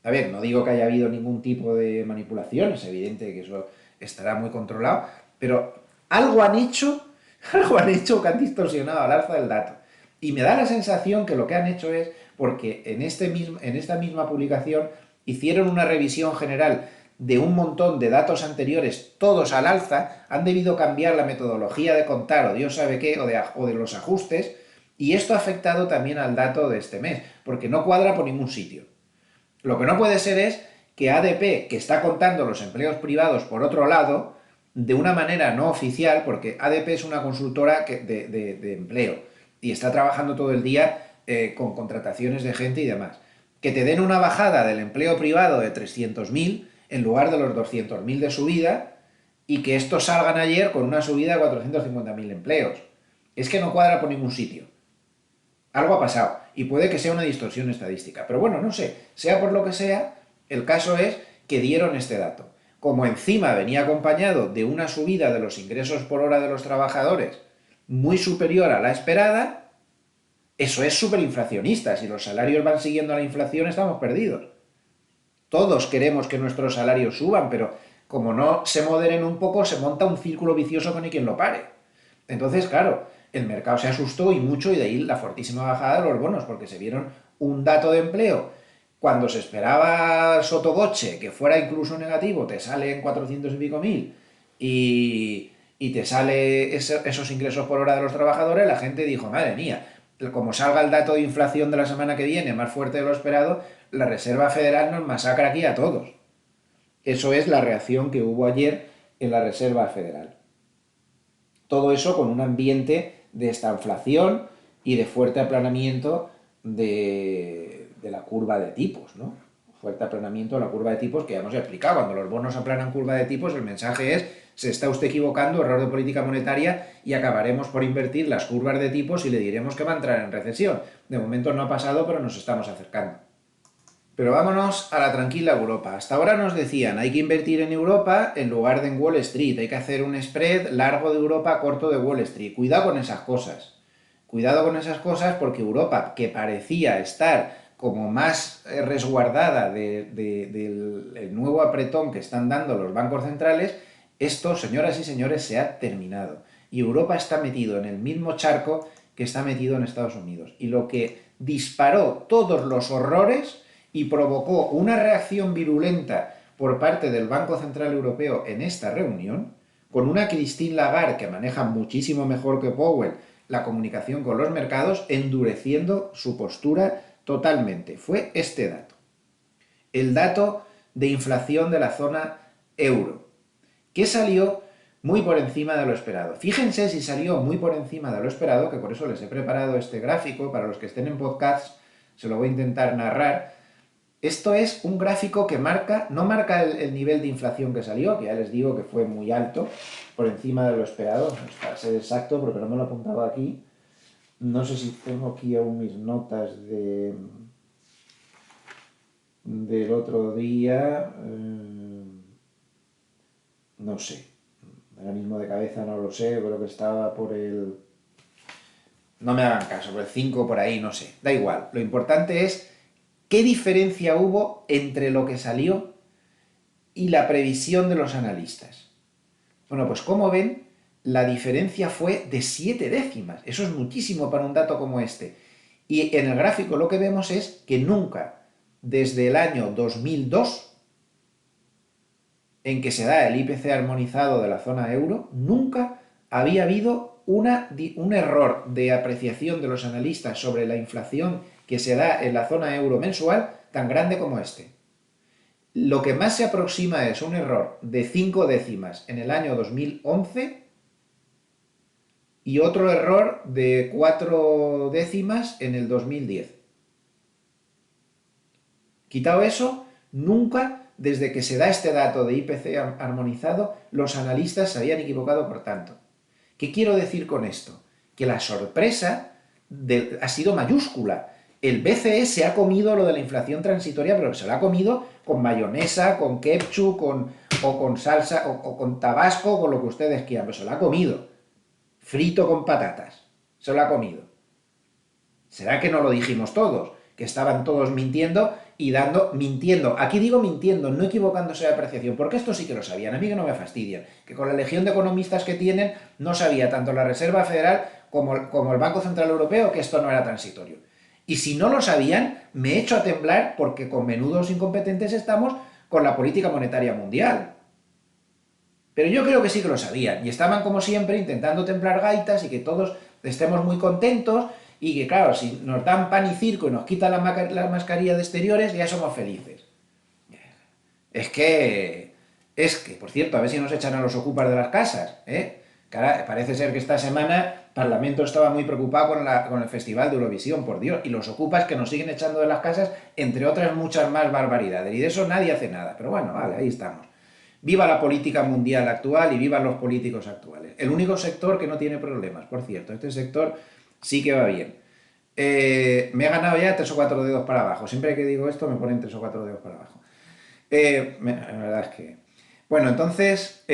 A ver, no digo que haya habido ningún tipo de manipulación, es evidente que eso estará muy controlado, pero algo han hecho, algo han hecho que han distorsionado al alza del dato. Y me da la sensación que lo que han hecho es, porque en esta misma publicación hicieron una revisión general de un montón de datos anteriores, todos al alza, han debido cambiar la metodología de contar o Dios sabe qué, o de los ajustes, y esto ha afectado también al dato de este mes, porque no cuadra por ningún sitio. Lo que no puede ser es que ADP, que está contando los empleos privados por otro lado, de una manera no oficial, porque ADP es una consultora de empleo y está trabajando todo el día con contrataciones de gente y demás, que te den una bajada del empleo privado de 300.000 en lugar de los 200.000 de subida y que estos salgan ayer con una subida de 450.000 empleos. Es que no cuadra por ningún sitio. Algo ha pasado y puede que sea una distorsión estadística. Pero bueno, no sé, sea por lo que sea, el caso es que dieron este dato. Como encima venía acompañado de una subida de los ingresos por hora de los trabajadores muy superior a la esperada, eso es superinflacionista. Si los salarios van siguiendo a la inflación, estamos perdidos. Todos queremos que nuestros salarios suban, pero como no se moderen un poco, se monta un círculo vicioso con ni quien lo pare. Entonces, claro, el mercado se asustó y mucho, y de ahí la fortísima bajada de los bonos, porque se vieron un dato de empleo. Cuando se esperaba sotoboche que fuera incluso negativo, te salen 400 y pico mil y te sale esos ingresos por hora de los trabajadores, la gente dijo, madre mía, como salga el dato de inflación de la semana que viene más fuerte de lo esperado, la Reserva Federal nos masacra aquí a todos. Eso es la reacción que hubo ayer en la Reserva Federal. Todo eso con un ambiente de estanflación y de fuerte aplanamiento de la curva de tipos, ¿no? Fuerte aplanamiento de la curva de tipos que ya hemos explicado. Cuando los bonos aplanan curva de tipos, el mensaje es, se está usted equivocando, error de política monetaria, y acabaremos por invertir las curvas de tipos y le diremos que va a entrar en recesión. De momento no ha pasado, pero nos estamos acercando. Pero vámonos a la tranquila Europa. Hasta ahora nos decían, hay que invertir en Europa en lugar de en Wall Street, hay que hacer un spread largo de Europa, corto de Wall Street. Cuidado con esas cosas. Cuidado con esas cosas porque Europa, que parecía estar como más resguardada del nuevo apretón que están dando los bancos centrales, esto, señoras y señores, se ha terminado. Y Europa está metido en el mismo charco que está metido en Estados Unidos. Y lo que disparó todos los horrores y provocó una reacción virulenta por parte del Banco Central Europeo en esta reunión, con una Christine Lagarde que maneja muchísimo mejor que Powell la comunicación con los mercados, endureciendo su postura totalmente. Fue este dato. El dato de inflación de la zona euro, que salió muy por encima de lo esperado. Fíjense si salió muy por encima de lo esperado, que por eso les he preparado este gráfico, para los que estén en podcast, se lo voy a intentar narrar. Esto es un gráfico que no marca el nivel de inflación que salió, que ya les digo que fue muy alto, por encima de lo esperado, para ser exacto, porque no me lo he apuntado aquí. No sé si tengo aquí aún mis notas del otro día. No sé. Ahora mismo de cabeza no lo sé, creo que estaba por el... No me hagan caso, por el 5 por ahí, no sé. Da igual. Lo importante es qué diferencia hubo entre lo que salió y la previsión de los analistas. Bueno, pues como ven, la diferencia fue de 7 décimas. Eso es muchísimo para un dato como este. Y en el gráfico lo que vemos es que nunca, desde el año 2002, en que se da el IPC armonizado de la zona euro, nunca había habido un error de apreciación de los analistas sobre la inflación que se da en la zona euro mensual tan grande como este. Lo que más se aproxima es un error de 5 décimas en el año 2011 y otro error de 4 décimas en el 2010. Quitado eso, nunca, desde que se da este dato de IPC armonizado, los analistas se habían equivocado por tanto. ¿Qué quiero decir con esto? Que la sorpresa ha sido mayúscula,
El BCE se ha comido lo de la inflación transitoria, pero se lo ha comido con mayonesa, con ketchup, o con salsa, o con tabasco, con lo que ustedes quieran, pero se lo ha comido. Frito con patatas. Se lo ha comido. ¿Será que no lo dijimos todos? Que estaban todos mintiendo y mintiendo. Aquí digo mintiendo, no equivocándose de apreciación, porque esto sí que lo sabían. A mí que no me fastidian. Que con la legión de economistas que tienen, no sabía tanto la Reserva Federal como el Banco Central Europeo que esto no era transitorio. Y si no lo sabían, me echo a temblar porque con menudos incompetentes estamos con la política monetaria mundial. Pero yo creo que sí que lo sabían y estaban como siempre intentando templar gaitas y que todos estemos muy contentos y que claro, si nos dan pan y circo y nos quitan la mascarilla de exteriores ya somos felices. Es que, por cierto, a ver si nos echan a los ocupas de las casas, ¿eh? Parece ser que esta semana el Parlamento estaba muy preocupado con el Festival de Eurovisión, por Dios, y los ocupas que nos siguen echando de las casas, entre otras muchas más barbaridades, y de eso nadie hace nada, pero bueno, vale, ahí estamos. Viva la política mundial actual y vivan los políticos actuales. El único sector que no tiene problemas, por cierto, este sector sí que va bien. Me he ganado ya 3 o 4 dedos para abajo. Siempre que digo esto me ponen 3 o 4 dedos para abajo. La verdad es que... Bueno, entonces,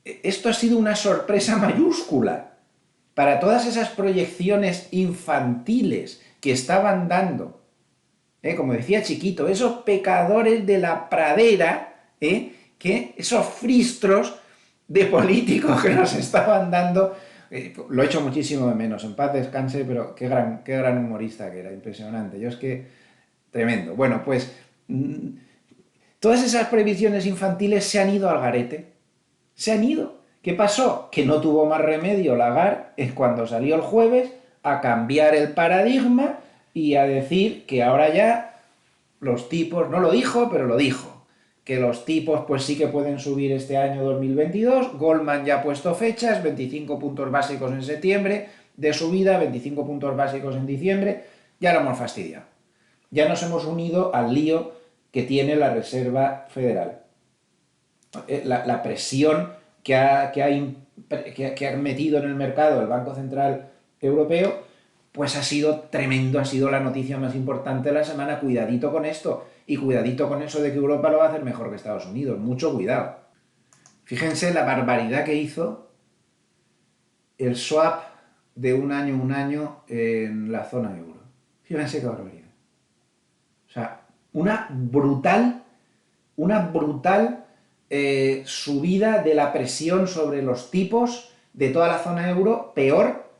esto ha sido una sorpresa mayúscula para todas esas proyecciones infantiles que estaban dando, como decía Chiquito, esos pecadores de la pradera, que esos fristros de políticos que nos estaban dando, lo he hecho muchísimo de menos, en paz descanse, pero qué gran humorista que era, impresionante. Yo es que, tremendo. Bueno, pues todas esas previsiones infantiles se han ido al garete. Se han ido. ¿Qué pasó? Que no tuvo más remedio Lagarde es cuando salió el jueves a cambiar el paradigma y a decir que ahora ya los tipos, no lo dijo, pero lo dijo, que los tipos pues sí que pueden subir este año 2022, Goldman ya ha puesto fechas, 25 puntos básicos en septiembre de subida, 25 puntos básicos en diciembre, ya lo hemos fastidiado. Ya nos hemos unido al lío que tiene la Reserva Federal. La presión que ha metido en el mercado el Banco Central Europeo, pues ha sido tremendo, ha sido la noticia más importante de la semana. Cuidadito con esto y cuidadito con eso de que Europa lo va a hacer mejor que Estados Unidos. Mucho cuidado. Fíjense la barbaridad que hizo el swap de un año en la zona euro. Fíjense qué barbaridad. O sea, una brutal subida de la presión sobre los tipos de toda la zona euro, peor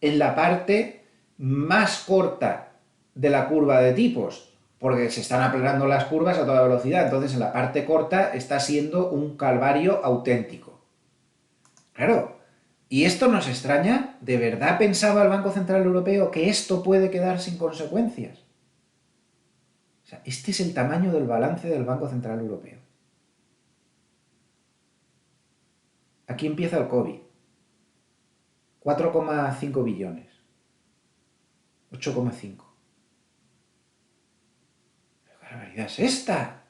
en la parte más corta de la curva de tipos, porque se están aplanando las curvas a toda velocidad, entonces en la parte corta está siendo un calvario auténtico. Claro, y esto nos extraña, ¿de verdad pensaba el Banco Central Europeo que esto puede quedar sin consecuencias? O sea, este es el tamaño del balance del Banco Central Europeo. Aquí empieza el COVID. 4,5 billones. 8,5. ¿Qué barbaridad es esta?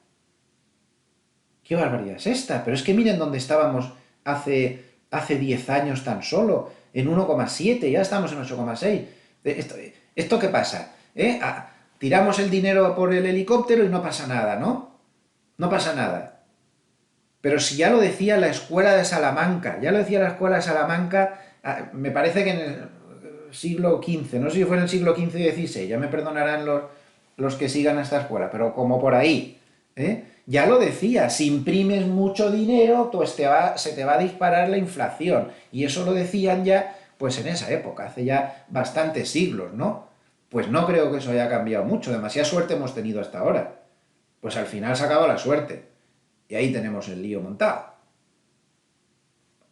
¿Qué barbaridad es esta? Pero es que miren dónde estábamos hace 10 años tan solo. En 1,7, ya estamos en 8,6. ¿Esto qué pasa? Tiramos el dinero por el helicóptero y no pasa nada, ¿no? No pasa nada. Pero si ya lo decía la escuela de Salamanca, me parece que en el siglo XV, no sé si fue en el siglo XV y XVI, ya me perdonarán los que sigan a esta escuela, pero como por ahí, ya lo decía, si imprimes mucho dinero, pues se te va a disparar la inflación. Y eso lo decían ya, pues en esa época, hace ya bastantes siglos, ¿no? Pues no creo que eso haya cambiado mucho, demasiada suerte hemos tenido hasta ahora. Pues al final se acaba la suerte. Y ahí tenemos el lío montado.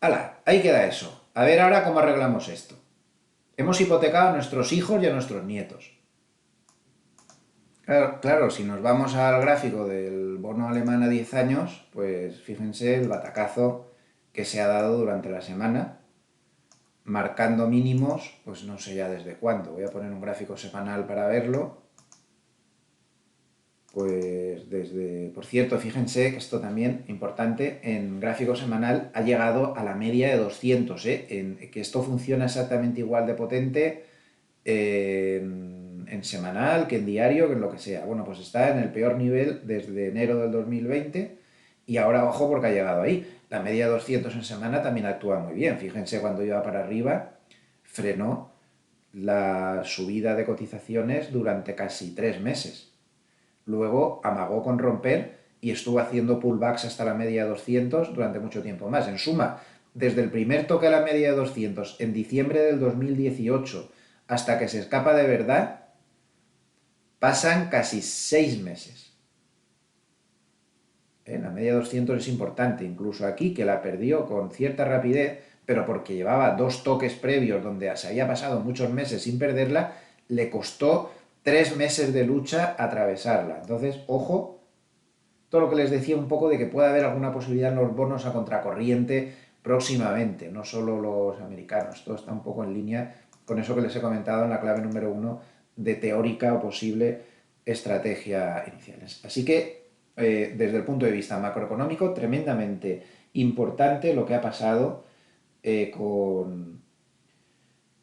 ¡Hala! Ahí queda eso. A ver ahora cómo arreglamos esto. Hemos hipotecado a nuestros hijos y a nuestros nietos. Claro, claro, si nos vamos al gráfico del bono alemán a 10 años, pues fíjense el batacazo que se ha dado durante la semana, marcando mínimos, pues no sé ya desde cuándo. Voy a poner un gráfico semanal para verlo. Pues por cierto, fíjense que esto también, importante, en gráfico semanal ha llegado a la media de 200, que esto funciona exactamente igual de potente en semanal, que en diario, que en lo que sea. Bueno, pues está en el peor nivel desde enero del 2020 y ahora ojo porque ha llegado ahí. La media 200 en semana también actúa muy bien. Fíjense cuando iba para arriba, frenó la subida de cotizaciones durante casi 3 meses. Luego amagó con romper y estuvo haciendo pullbacks hasta la media 200 durante mucho tiempo más. En suma, desde el primer toque a la media de 200 en diciembre del 2018 hasta que se escapa de verdad, pasan casi 6 meses. La media 200 es importante, incluso aquí que la perdió con cierta rapidez, pero porque llevaba 2 toques previos donde se había pasado muchos meses sin perderla, le costó 3 meses de lucha atravesarla. Entonces, ojo, todo lo que les decía un poco de que puede haber alguna posibilidad en los bonos a contracorriente próximamente, no solo los americanos. Todo está un poco en línea con eso que les he comentado en la clave número 1 de teórica o posible estrategia inicial. Así que, desde el punto de vista macroeconómico, tremendamente importante lo que ha pasado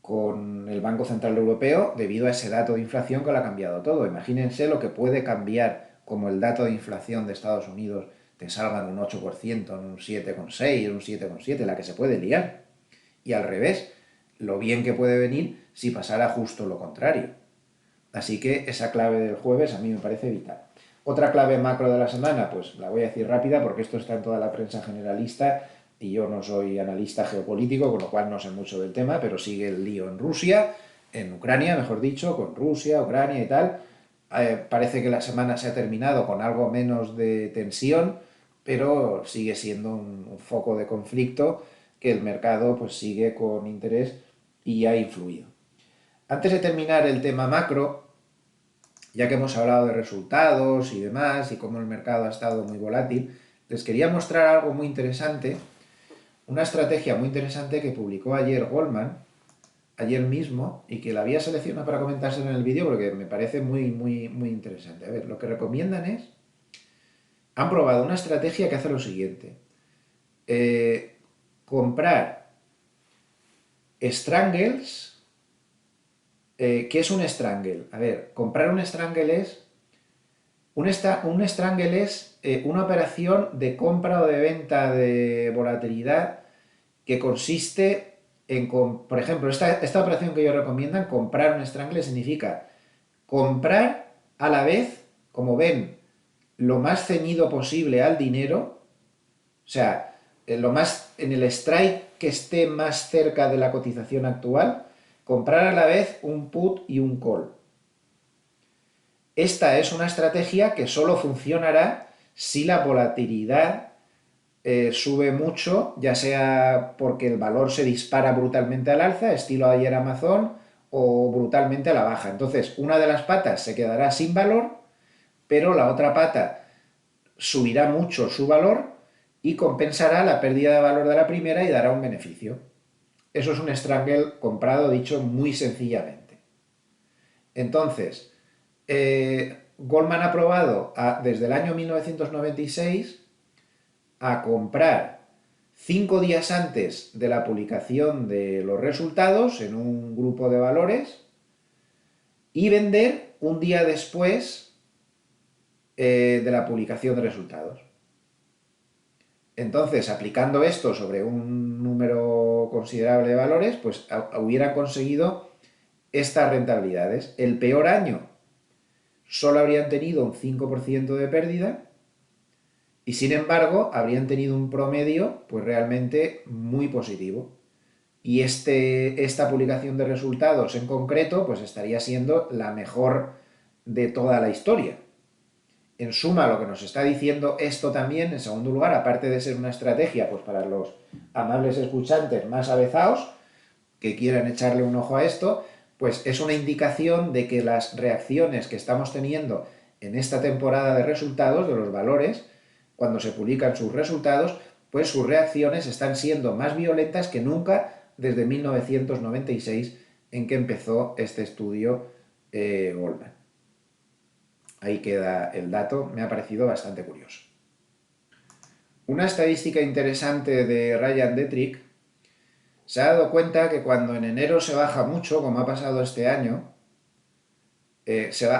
con el Banco Central Europeo debido a ese dato de inflación que lo ha cambiado todo. Imagínense lo que puede cambiar como el dato de inflación de Estados Unidos te salga en un 8%, en un 7,6, en un 7,7, la que se puede liar. Y al revés, lo bien que puede venir si pasara justo lo contrario. Así que esa clave del jueves a mí me parece vital. Otra clave macro de la semana, pues la voy a decir rápida porque esto está en toda la prensa generalista y yo no soy analista geopolítico, con lo cual no sé mucho del tema, pero sigue el lío en Rusia, en Ucrania, mejor dicho, con Rusia, Ucrania y tal. Parece que la semana se ha terminado con algo menos de tensión, pero sigue siendo un foco de conflicto que el mercado pues sigue con interés y ha influido. Antes de terminar el tema macro, ya que hemos hablado de resultados y demás y cómo el mercado ha estado muy volátil, les quería mostrar algo muy interesante, una estrategia muy interesante que publicó ayer Goldman, ayer mismo, y que la había seleccionado para comentárselo en el vídeo porque me parece muy, muy, muy interesante. A ver, lo que recomiendan es, han probado una estrategia que hace lo siguiente, comprar strangles. ¿Qué es un strangle? A ver, comprar un strangle es un strangle es una operación de compra o de venta de volatilidad que consiste en, por ejemplo, esta operación que ellos recomiendan, comprar un strangle, significa comprar a la vez, como ven, lo más ceñido posible al dinero, o sea, lo más en el strike que esté más cerca de la cotización actual, comprar a la vez un put y un call. Esta es una estrategia que solo funcionará si la volatilidad sube mucho, ya sea porque el valor se dispara brutalmente al alza, estilo ayer Amazon, o brutalmente a la baja. Entonces, una de las patas se quedará sin valor, pero la otra pata subirá mucho su valor y compensará la pérdida de valor de la primera y dará un beneficio. Eso es un strangle comprado, dicho muy sencillamente. Entonces, Goldman ha probado desde el año 1996 a comprar 5 días antes de la publicación de los resultados en un grupo de valores y vender un día después de la publicación de resultados. Entonces, aplicando esto sobre un número considerable de valores, pues hubieran conseguido estas rentabilidades. El peor año solo habrían tenido un 5% de pérdida y sin embargo habrían tenido un promedio pues realmente muy positivo. Y esta publicación de resultados en concreto pues estaría siendo la mejor de toda la historia. En suma, lo que nos está diciendo esto también, en segundo lugar, aparte de ser una estrategia pues para los amables escuchantes más avezados que quieran echarle un ojo a esto, pues es una indicación de que las reacciones que estamos teniendo en esta temporada de resultados, de los valores, cuando se publican sus resultados, pues sus reacciones están siendo más violentas que nunca desde 1996, en que empezó este estudio Goldman. Ahí queda el dato, me ha parecido bastante curioso. Una estadística interesante de Ryan Detrick se ha dado cuenta que cuando en enero se baja mucho, como ha pasado este año,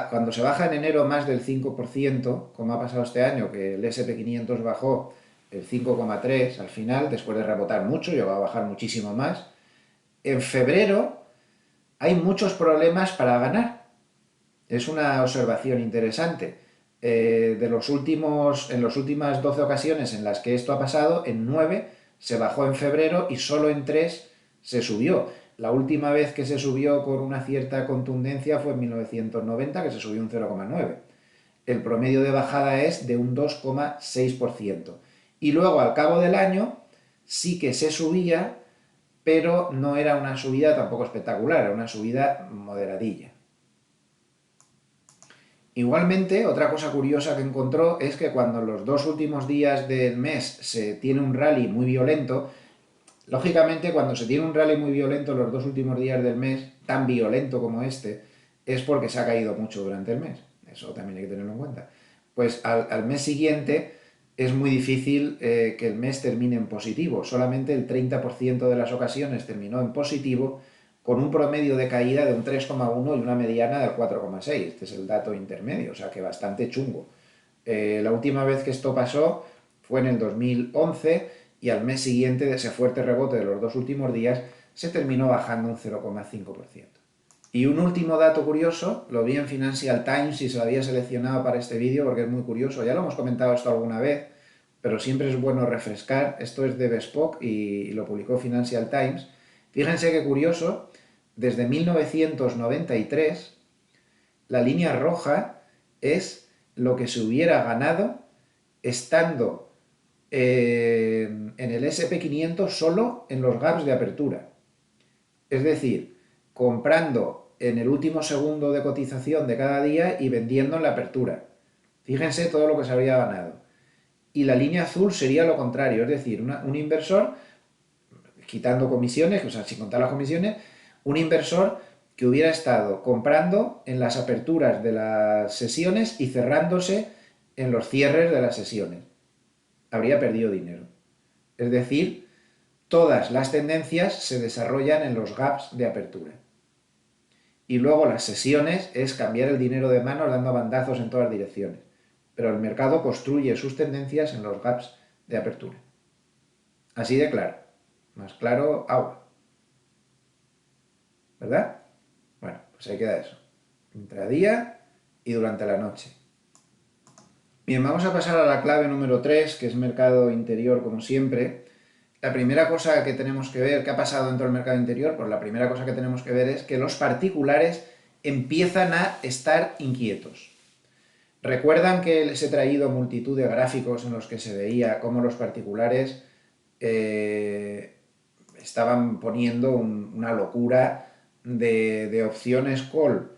cuando se baja en enero más del 5%, como ha pasado este año, que el SP500 bajó el 5,3 al final, después de rebotar mucho, llegó a bajar muchísimo más, en febrero hay muchos problemas para ganar. Es una observación interesante. En las últimas 12 ocasiones en las que esto ha pasado, en 9 se bajó en febrero y solo en 3 se subió. La última vez que se subió con una cierta contundencia fue en 1990, que se subió un 0,9. El promedio de bajada es de un 2,6%. Y luego, al cabo del año, sí que se subía, pero no era una subida tampoco espectacular, era una subida moderadilla. Igualmente, otra cosa curiosa que encontró es que cuando en los 2 últimos días del mes se tiene un rally muy violento, lógicamente cuando se tiene un rally muy violento los 2 últimos días del mes, tan violento como este, es porque se ha caído mucho durante el mes. Eso también hay que tenerlo en cuenta. Pues al mes siguiente es muy difícil que el mes termine en positivo. Solamente el 30% de las ocasiones terminó en positivo, con un promedio de caída de un 3,1 y una mediana del 4,6. Este es el dato intermedio, o sea que bastante chungo. La última vez que esto pasó fue en el 2011 y al mes siguiente de ese fuerte rebote de los 2 últimos días se terminó bajando un 0,5%. Y un último dato curioso, lo vi en Financial Times y se lo había seleccionado para este vídeo porque es muy curioso, ya lo hemos comentado esto alguna vez, pero siempre es bueno refrescar. Esto es de Bespoke y lo publicó Financial Times. Fíjense qué curioso, desde 1993 la línea roja es lo que se hubiera ganado estando en el SP500 solo en los gaps de apertura. Es decir, comprando en el último segundo de cotización de cada día y vendiendo en la apertura. Fíjense todo lo que se habría ganado. Y la línea azul sería lo contrario, es decir, un inversor, quitando comisiones, o sea, sin contar las comisiones, un inversor que hubiera estado comprando en las aperturas de las sesiones y cerrándose en los cierres de las sesiones. Habría perdido dinero. Es decir, todas las tendencias se desarrollan en los gaps de apertura. Y luego las sesiones es cambiar el dinero de manos dando bandazos en todas direcciones. Pero el mercado construye sus tendencias en los gaps de apertura. Así de claro. Más claro, agua. ¿Verdad? Bueno, pues ahí queda eso. Intradía y durante la noche. Bien, vamos a pasar a la clave número 3, que es mercado interior, como siempre. La primera cosa que tenemos que ver, ¿qué ha pasado dentro del mercado interior? Pues la primera cosa que tenemos que ver es que los particulares empiezan a estar inquietos. ¿Recuerdan que les he traído multitud de gráficos en los que se veía cómo los particulares estaban poniendo una locura de opciones call,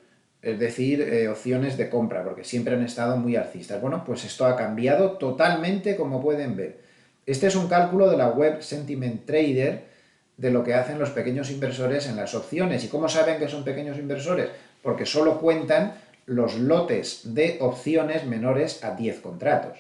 es decir, opciones de compra, porque siempre han estado muy alcistas? Bueno, pues esto ha cambiado totalmente, como pueden ver. Este es un cálculo de la web Sentiment Trader de lo que hacen los pequeños inversores en las opciones. ¿Y cómo saben que son pequeños inversores? Porque solo cuentan los lotes de opciones menores a 10 contratos.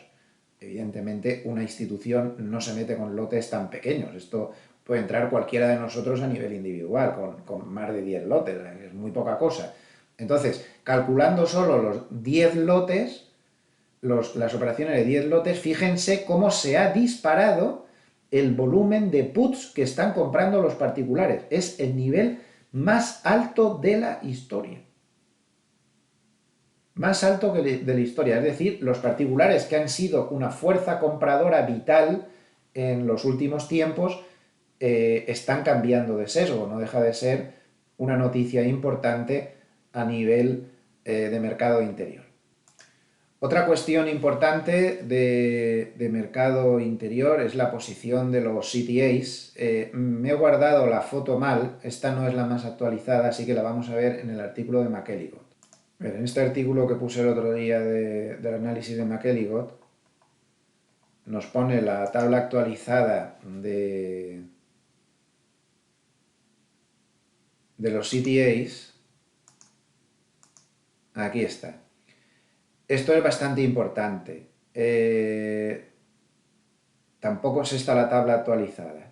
Evidentemente, una institución no se mete con lotes tan pequeños. Esto puede entrar cualquiera de nosotros a nivel individual, con más de 10 lotes. Es muy poca cosa. Entonces, calculando solo los 10 lotes, las operaciones de 10 lotes, fíjense cómo se ha disparado el volumen de puts que están comprando los particulares. Es el nivel más alto de la historia. Más alto que de la historia. Es decir, los particulares, que han sido una fuerza compradora vital en los últimos tiempos, están cambiando de sesgo. No deja de ser una noticia importante a nivel de mercado interior. Otra cuestión importante de mercado interior es la posición de los CTAs. Me he guardado la foto mal, esta no es la más actualizada, así que la vamos a ver en el artículo de McElligott. En este artículo que puse el otro día del análisis de McElligott, nos pone la tabla actualizada de los CTAs. Aquí está. Esto es bastante importante. Tampoco es esta la tabla actualizada.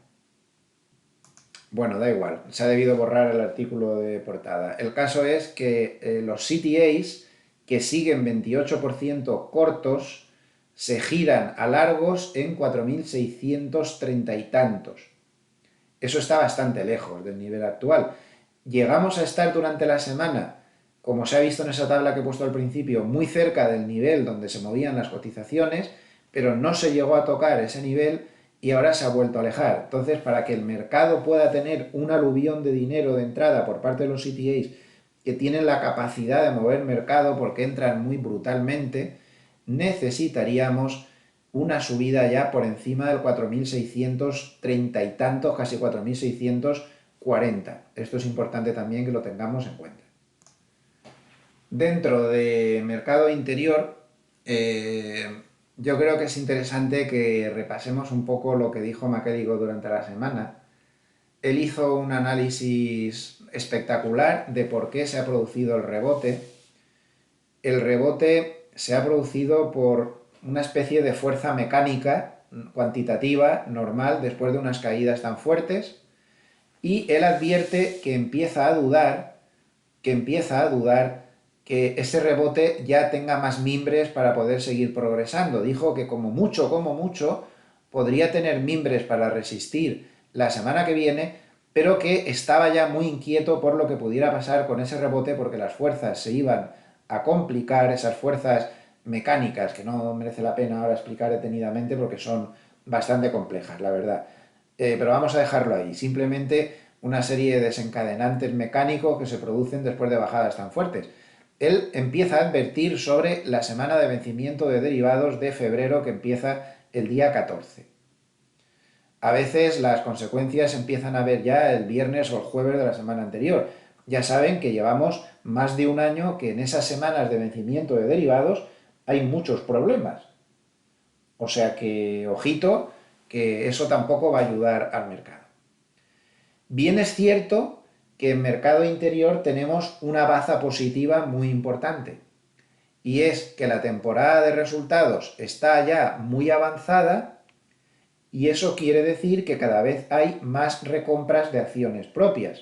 Bueno, da igual, se ha debido borrar el artículo de portada. El caso es que los CTAs, que siguen 28% cortos, se giran a largos en 4.630 y tantos. Eso está bastante lejos del nivel actual. Llegamos a estar durante la semana, como se ha visto en esa tabla que he puesto al principio, muy cerca del nivel donde se movían las cotizaciones, pero no se llegó a tocar ese nivel y ahora se ha vuelto a alejar. Entonces, para que el mercado pueda tener un aluvión de dinero de entrada por parte de los CTAs que tienen la capacidad de mover mercado porque entran muy brutalmente, necesitaríamos una subida ya por encima del 4.630 y tantos, casi 4.640. Esto es importante también que lo tengamos en cuenta. Dentro de mercado interior, yo creo que es interesante que repasemos un poco lo que dijo McElligott durante la semana. Él hizo un análisis espectacular de por qué se ha producido el rebote. El rebote se ha producido por una especie de fuerza mecánica cuantitativa normal después de unas caídas tan fuertes, y él advierte que empieza a dudar que ese rebote ya tenga más mimbres para poder seguir progresando. Dijo que como mucho, podría tener mimbres para resistir la semana que viene, pero que estaba ya muy inquieto por lo que pudiera pasar con ese rebote porque las fuerzas se iban a complicar, esas fuerzas mecánicas que no merece la pena ahora explicar detenidamente porque son bastante complejas, la verdad. Pero vamos a dejarlo ahí, simplemente una serie de desencadenantes mecánicos que se producen después de bajadas tan fuertes. Él empieza a advertir sobre la semana de vencimiento de derivados de febrero que empieza el día 14. A veces las consecuencias empiezan a ver ya el viernes o el jueves de la semana anterior. Ya saben que llevamos más de un año que en esas semanas de vencimiento de derivados hay muchos problemas. O sea que, ojito, que eso tampoco va a ayudar al mercado. Bien es cierto que en mercado interior tenemos una baza positiva muy importante, y es que la temporada de resultados está ya muy avanzada y eso quiere decir que cada vez hay más recompras de acciones propias.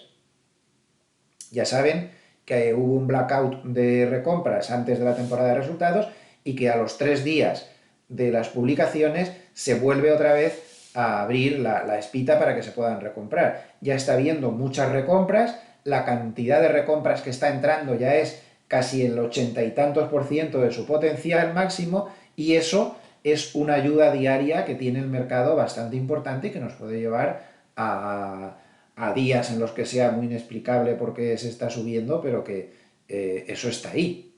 Ya saben que hubo un blackout de recompras antes de la temporada de resultados y que a los 3 días de las publicaciones se vuelve otra vez a abrir la espita para que se puedan recomprar. Ya está habiendo muchas recompras, la cantidad de recompras que está entrando ya es casi el 80 y tantos por ciento de su potencial máximo, y eso es una ayuda diaria que tiene el mercado bastante importante y que nos puede llevar a días en los que sea muy inexplicable por qué se está subiendo, pero que eso está ahí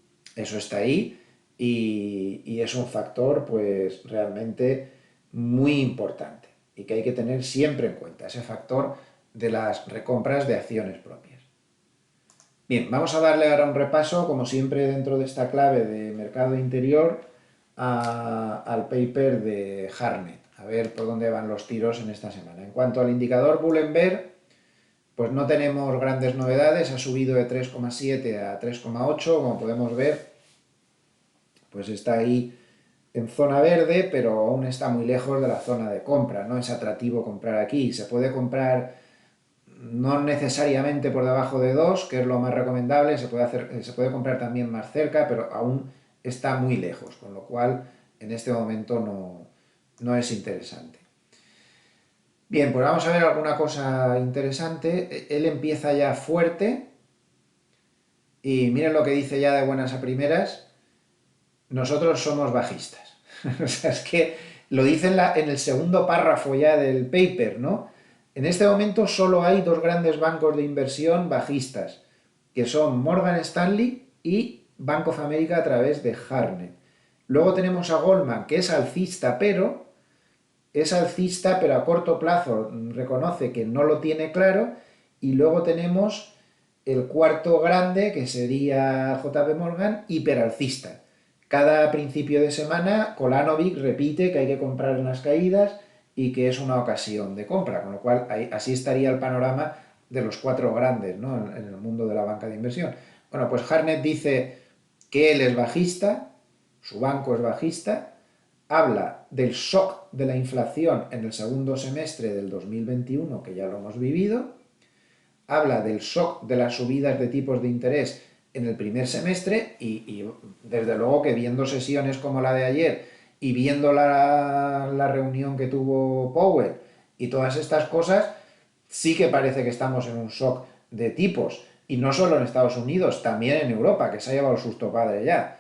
y es un factor pues realmente muy importante y que hay que tener siempre en cuenta, ese factor de las recompras de acciones propias. Bien, vamos a darle ahora un repaso, como siempre dentro de esta clave de mercado interior, al paper de Hartnett, a ver por dónde van los tiros en esta semana. En cuanto al indicador Bullenberg, pues no tenemos grandes novedades, ha subido de 3,7 a 3,8, como podemos ver, pues está ahí en zona verde, pero aún está muy lejos de la zona de compra, no es atractivo comprar aquí, se puede comprar no necesariamente por debajo de 2, que es lo más recomendable, se puede comprar también más cerca, pero aún está muy lejos, con lo cual en este momento no es interesante. Bien, pues vamos a ver alguna cosa interesante. Él empieza ya fuerte y miren lo que dice ya de buenas a primeras. Nosotros somos bajistas. O sea, es que lo dice en el segundo párrafo ya del paper, ¿no? En este momento solo hay dos grandes bancos de inversión bajistas, que son Morgan Stanley y Bank of America a través de Hartnett. Luego tenemos a Goldman, que es alcista, pero a corto plazo reconoce que no lo tiene claro. Y luego tenemos el cuarto grande, que sería JP Morgan, hiperalcista. Cada principio de semana Kolanovic repite que hay que comprar en las caídas y que es una ocasión de compra, con lo cual así estaría el panorama de los cuatro grandes, ¿no?, en el mundo de la banca de inversión. Bueno, pues Hartnett dice que él es bajista, su banco es bajista, habla del shock de la inflación en el segundo semestre del 2021, que ya lo hemos vivido, habla del shock de las subidas de tipos de interés en el primer semestre y desde luego que viendo sesiones como la de ayer y viendo la reunión que tuvo Powell y todas estas cosas, sí que parece que estamos en un shock de tipos. Y no solo en Estados Unidos, también en Europa, que se ha llevado el susto padre ya.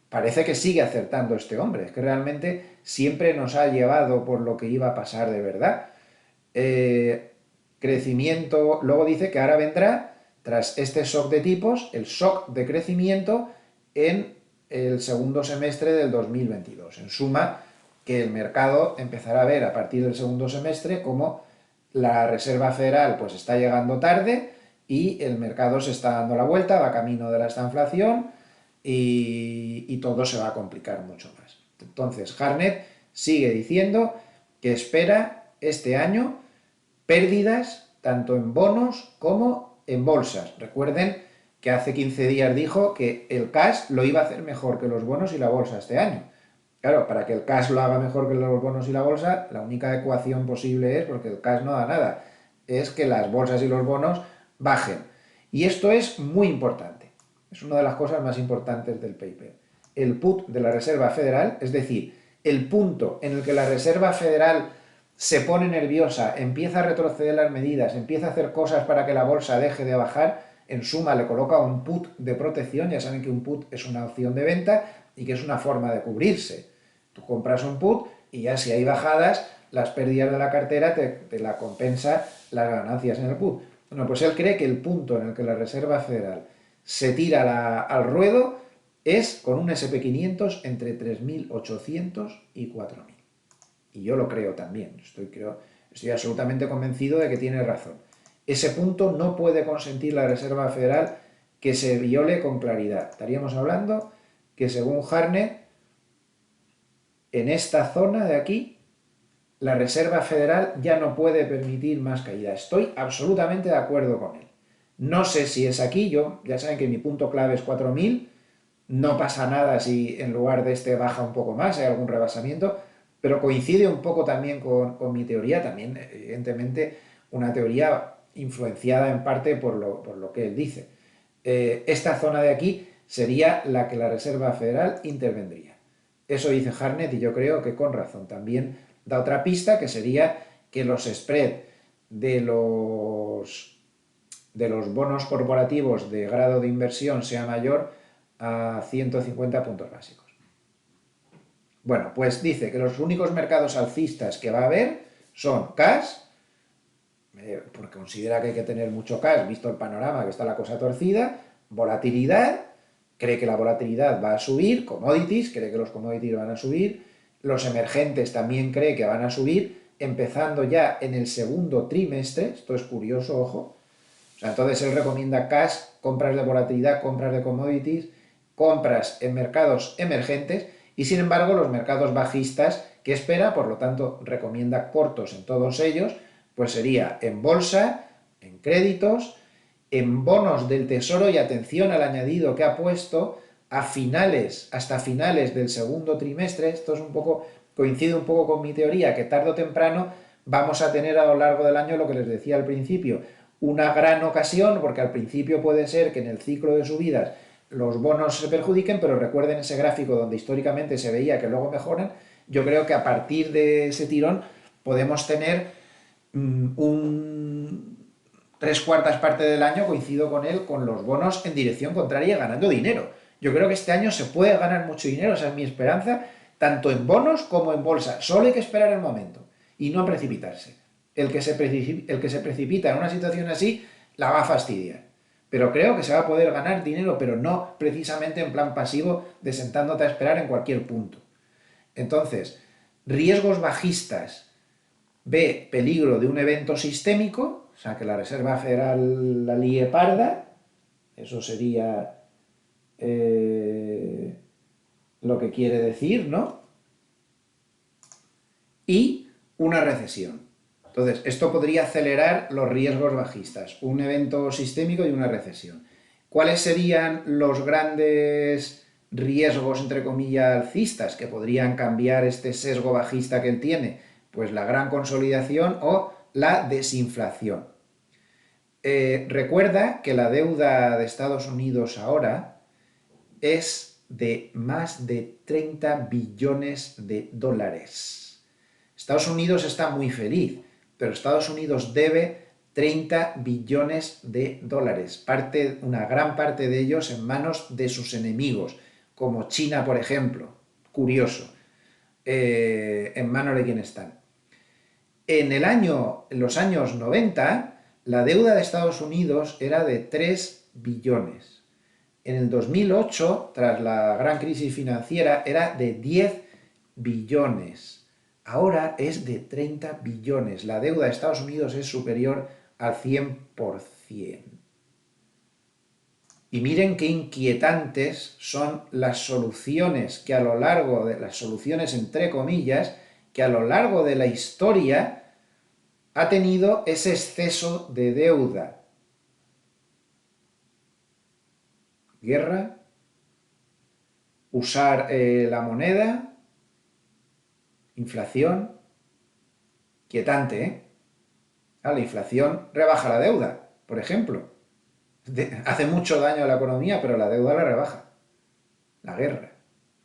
Parece que sigue acertando este hombre. Es que realmente siempre nos ha llevado por lo que iba a pasar de verdad. Eh, Crecimiento, luego dice que ahora vendrá, tras este shock de tipos, el shock de crecimiento en el segundo semestre del 2022. En suma, que el mercado empezará a ver a partir del segundo semestre cómo la Reserva Federal pues está llegando tarde y el mercado se está dando la vuelta, va camino de la estanflación y todo se va a complicar mucho más. Entonces, Harnett sigue diciendo que espera este año pérdidas tanto en bonos como en bolsas. Recuerden que hace 15 días dijo que el cash lo iba a hacer mejor que los bonos y la bolsa este año. Claro, para que el cash lo haga mejor que los bonos y la bolsa, la única ecuación posible es, porque el cash no da nada, es que las bolsas y los bonos bajen. Y esto es muy importante. Es una de las cosas más importantes del paper. El put de la Reserva Federal, es decir, el punto en el que la Reserva Federal se pone nerviosa, empieza a retroceder las medidas, empieza a hacer cosas para que la bolsa deje de bajar, en suma le coloca un put de protección. Ya saben que un put es una opción de venta y que es una forma de cubrirse. Tú compras un put y ya si hay bajadas, las pérdidas de la cartera te la compensa las ganancias en el put. Bueno, pues él cree que el punto en el que la Reserva Federal se tira al ruedo es con un SP500 entre 3.800 y 4.000. Y yo lo creo también, estoy absolutamente convencido de que tiene razón. Ese punto no puede consentir la Reserva Federal que se viole con claridad. Estaríamos hablando que según Harnett, en esta zona de aquí, la Reserva Federal ya no puede permitir más caída. Estoy absolutamente de acuerdo con él. No sé si es aquí, ya saben que mi punto clave es 4.000, no pasa nada si en lugar de este baja un poco más, hay algún rebasamiento, pero coincide un poco también con mi teoría, también evidentemente una teoría influenciada en parte por lo que él dice. Esta zona de aquí sería la que la Reserva Federal intervendría. Eso dice Harnett y yo creo que con razón. También da otra pista que sería que los spread de los bonos corporativos de grado de inversión sea mayor a 150 puntos básicos. Bueno, pues dice que los únicos mercados alcistas que va a haber son cash, porque considera que hay que tener mucho cash, visto el panorama que está la cosa torcida, volatilidad, cree que la volatilidad va a subir, commodities, cree que los commodities van a subir, los emergentes también cree que van a subir, empezando ya en el segundo trimestre, esto es curioso, ojo, o sea, entonces él recomienda cash, compras de volatilidad, compras de commodities, compras en mercados emergentes y sin embargo los mercados bajistas que espera, por lo tanto recomienda cortos en todos ellos, pues sería en bolsa, en créditos, en bonos del tesoro y atención al añadido que ha puesto hasta finales del segundo trimestre. Esto es coincide un poco con mi teoría, que tarde o temprano vamos a tener a lo largo del año lo que les decía al principio, una gran ocasión, porque al principio puede ser que en el ciclo de subidas los bonos se perjudiquen, pero recuerden ese gráfico donde históricamente se veía que luego mejoran. Yo creo que a partir de ese tirón podemos tener un 3/4 parte del año, coincido con él, con los bonos en dirección contraria ganando dinero. Yo creo que este año se puede ganar mucho dinero, esa es mi esperanza, tanto en bonos como en bolsa. Solo hay que esperar el momento y no precipitarse. El que se precipita en una situación así la va a fastidiar. Pero creo que se va a poder ganar dinero, pero no precisamente en plan pasivo de sentándote a esperar en cualquier punto. Entonces, riesgos bajistas. B, peligro de un evento sistémico, o sea, que la Reserva Federal la líe parda. Eso sería lo que quiere decir, ¿no? Y una recesión. Entonces, esto podría acelerar los riesgos bajistas, un evento sistémico y una recesión. ¿Cuáles serían los grandes riesgos, entre comillas, alcistas que podrían cambiar este sesgo bajista que él tiene? Pues la gran consolidación o la desinflación. Recuerda que la deuda de Estados Unidos ahora es de más de 30 billones de dólares. Estados Unidos está muy feliz, pero Estados Unidos debe 30 billones de dólares, una gran parte de ellos en manos de sus enemigos, como China, por ejemplo. Curioso. ¿En manos de quién están? En los años 90, la deuda de Estados Unidos era de 3 billones. En el 2008, tras la gran crisis financiera, era de 10 billones. Ahora es de 30 billones. La deuda de Estados Unidos es superior al 100%. Y miren qué inquietantes son las soluciones que a lo largo de las soluciones entre comillas, que a lo largo de la historia ha tenido ese exceso de deuda. Guerra, usar la moneda, inflación, quietante, ¿eh? La inflación rebaja la deuda, por ejemplo. Hace mucho daño a la economía, pero la deuda la rebaja. La guerra.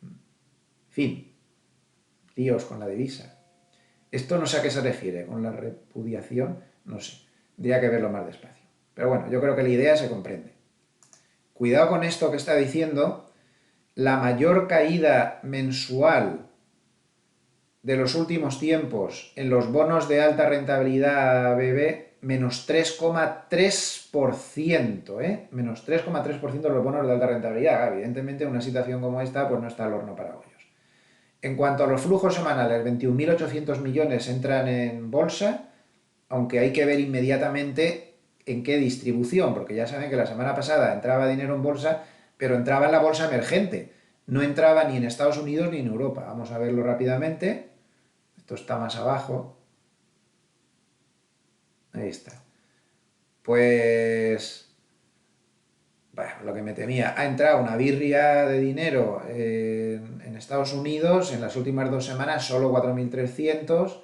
En fin, líos con la divisa. Esto no sé a qué se refiere con la repudiación, no sé. Tendría que verlo más despacio. Pero bueno, yo creo que la idea se comprende. Cuidado con esto que está diciendo. La mayor caída mensual de los últimos tiempos en los bonos de alta rentabilidad BB, menos 3,3%, menos 3,3% de los bonos de alta rentabilidad. Evidentemente, en una situación como esta, pues no está el horno para bollos. En cuanto a los flujos semanales, 21.800 millones entran en bolsa, aunque hay que ver inmediatamente en qué distribución, porque ya saben que la semana pasada entraba dinero en bolsa, pero entraba en la bolsa emergente, no entraba ni en Estados Unidos ni en Europa. Vamos a verlo rápidamente. Esto está más abajo. Ahí está. Pues, bueno, lo que me temía, ha entrado una birria de dinero en Estados Unidos en las últimas 2 semanas, solo 4.300.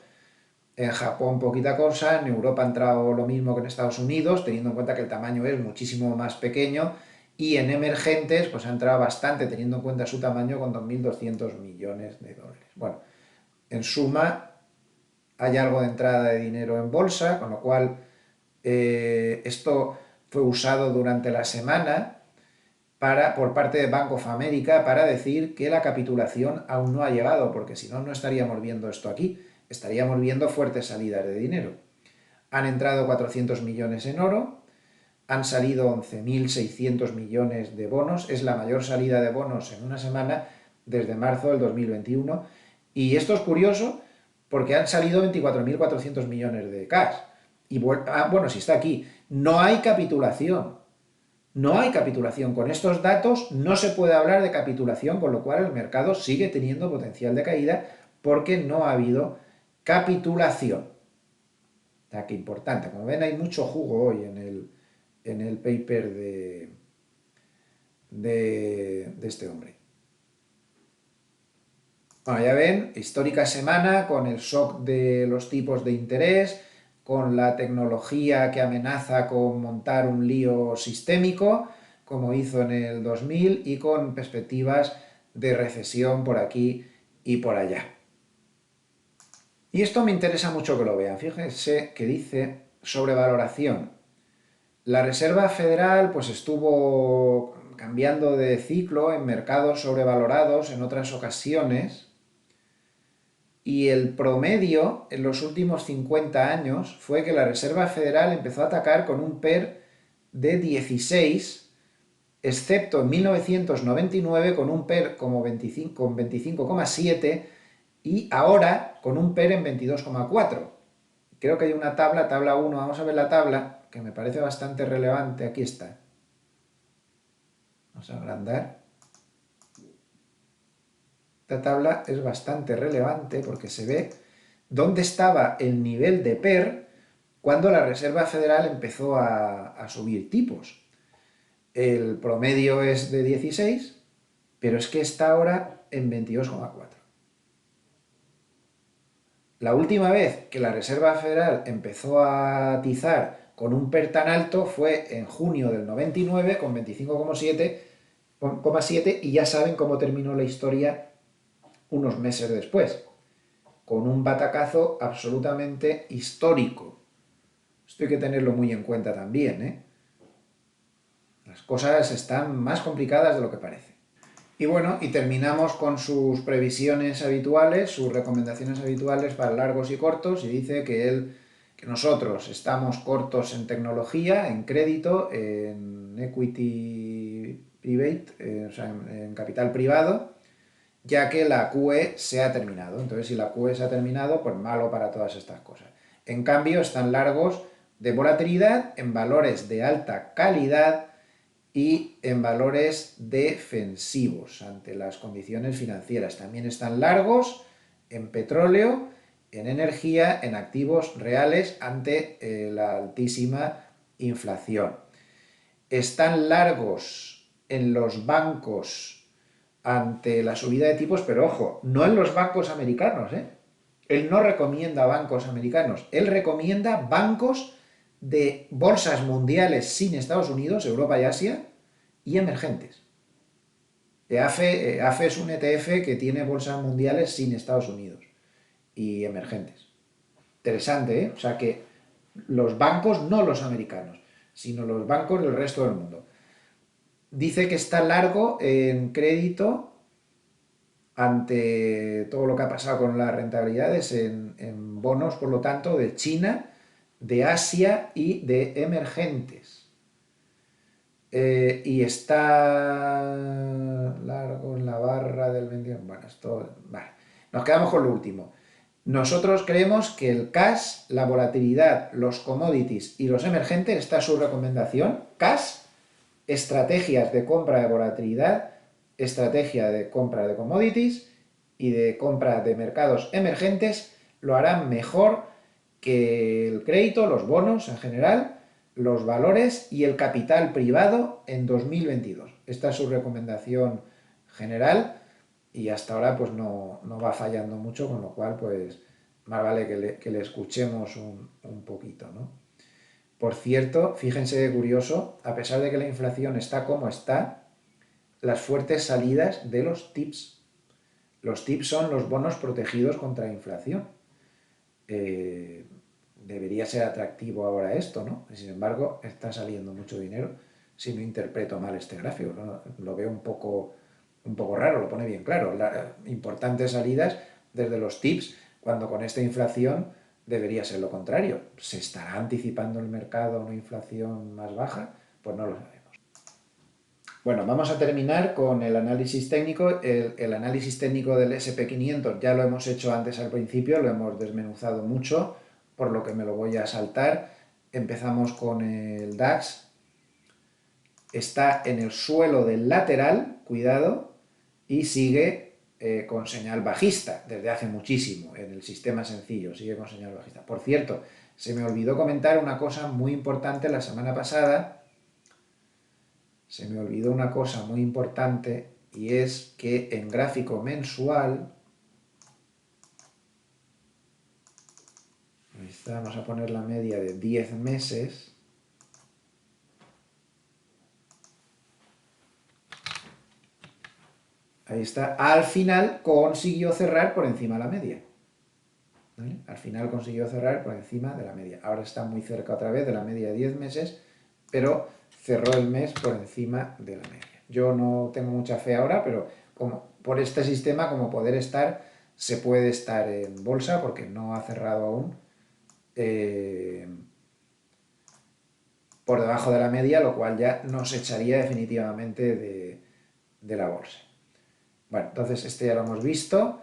En Japón poquita cosa, en Europa ha entrado lo mismo que en Estados Unidos, teniendo en cuenta que el tamaño es muchísimo más pequeño, y en emergentes pues ha entrado bastante, teniendo en cuenta su tamaño, con 2.200 millones de dólares. Bueno, en suma, hay algo de entrada de dinero en bolsa, con lo cual esto fue usado durante la semana por parte de Bank of America para decir que la capitulación aún no ha llegado, porque si no, no estaríamos viendo esto aquí, estaríamos viendo fuertes salidas de dinero. Han entrado 400 millones en oro, han salido 11.600 millones de bonos, es la mayor salida de bonos en una semana desde marzo del 2021, y esto es curioso porque han salido 24.400 millones de cash. Y bueno, si está aquí, no hay capitulación. No hay capitulación. Con estos datos no se puede hablar de capitulación, con lo cual el mercado sigue teniendo potencial de caída porque no ha habido capitulación. O sea, que importante. Como ven, hay mucho jugo hoy en el paper de este hombre. Bueno, ya ven, histórica semana con el shock de los tipos de interés, con la tecnología que amenaza con montar un lío sistémico, como hizo en el 2000, y con perspectivas de recesión por aquí y por allá. Y esto me interesa mucho que lo vean. Fíjense que dice sobrevaloración. La Reserva Federal pues estuvo cambiando de ciclo en mercados sobrevalorados en otras ocasiones, y el promedio en los últimos 50 años fue que la Reserva Federal empezó a atacar con un PER de 16, excepto en 1999 con un PER como 25, con 25,7, y ahora con un PER en 22,4. Creo que hay una tabla 1, vamos a ver la tabla, que me parece bastante relevante, aquí está. Vamos a agrandar. Esta tabla es bastante relevante porque se ve dónde estaba el nivel de PER cuando la Reserva Federal empezó a subir tipos. El promedio es de 16, pero es que está ahora en 22,4. La última vez que la Reserva Federal empezó a atizar con un PER tan alto fue en junio del 99 con 25,7 y ya saben cómo terminó la historia unos meses después, con un batacazo absolutamente histórico. Esto hay que tenerlo muy en cuenta también, ¿eh? Las cosas están más complicadas de lo que parece. Y bueno, y terminamos con sus previsiones habituales, sus recomendaciones habituales para largos y cortos, y dice que nosotros estamos cortos en tecnología, en crédito, en equity private, o sea, en capital privado, ya que la QE se ha terminado. Entonces, si la QE se ha terminado, pues malo para todas estas cosas. En cambio, están largos de volatilidad en valores de alta calidad y en valores defensivos ante las condiciones financieras. También están largos en petróleo, en energía, en activos reales ante la altísima inflación. Están largos en los bancos ante la subida de tipos, pero ojo, no en los bancos americanos, ¿eh? Él no recomienda bancos americanos, él recomienda bancos de bolsas mundiales sin Estados Unidos, Europa y Asia, y emergentes. AFE es un ETF que tiene bolsas mundiales sin Estados Unidos y emergentes. Interesante, ¿eh? O sea que los bancos, no los americanos, sino los bancos del resto del mundo. Dice que está largo en crédito ante todo lo que ha pasado con las rentabilidades en bonos, por lo tanto, de China, de Asia y de emergentes. Y está largo en la barra del 21. Bueno, esto. Vale. Nos quedamos con lo último. Nosotros creemos que el cash, la volatilidad, los commodities y los emergentes, esta es su recomendación. Cash, estrategias de compra de volatilidad, estrategia de compra de commodities y de compra de mercados emergentes, lo harán mejor que el crédito, los bonos en general, los valores y el capital privado en 2022. Esta es su recomendación general y hasta ahora pues no va fallando mucho, con lo cual pues más vale que le escuchemos un poquito, ¿no? Por cierto, fíjense de curioso, a pesar de que la inflación está como está, las fuertes salidas de los TIPS. Los TIPS son los bonos protegidos contra la inflación. Debería ser atractivo ahora esto, ¿no? Sin embargo, está saliendo mucho dinero, si no interpreto mal este gráfico, ¿no? Lo veo un poco raro, lo pone bien claro. Importantes salidas desde los TIPS, cuando con esta inflación debería ser lo contrario. ¿Se estará anticipando el mercado a una inflación más baja? Pues no lo sabemos. Bueno, vamos a terminar con el análisis técnico. El análisis técnico del SP500 ya lo hemos hecho antes al principio, lo hemos desmenuzado mucho, por lo que me lo voy a saltar. Empezamos con el DAX. Está en el suelo del lateral, cuidado, y sigue con señal bajista desde hace muchísimo en el sistema sencillo, sigue con señal bajista. Por cierto, se me olvidó comentar una cosa muy importante la semana pasada. Se me olvidó una cosa muy importante y es que en gráfico mensual, vamos a poner la media de 10 meses, ahí está, al final consiguió cerrar por encima de la media. ¿Vale? Al final consiguió cerrar por encima de la media. Ahora está muy cerca otra vez de la media de 10 meses, pero cerró el mes por encima de la media. Yo no tengo mucha fe ahora, pero como por este sistema, como poder estar, se puede estar en bolsa porque no ha cerrado aún por debajo de la media, lo cual ya nos echaría definitivamente de la bolsa. Bueno, entonces este ya lo hemos visto,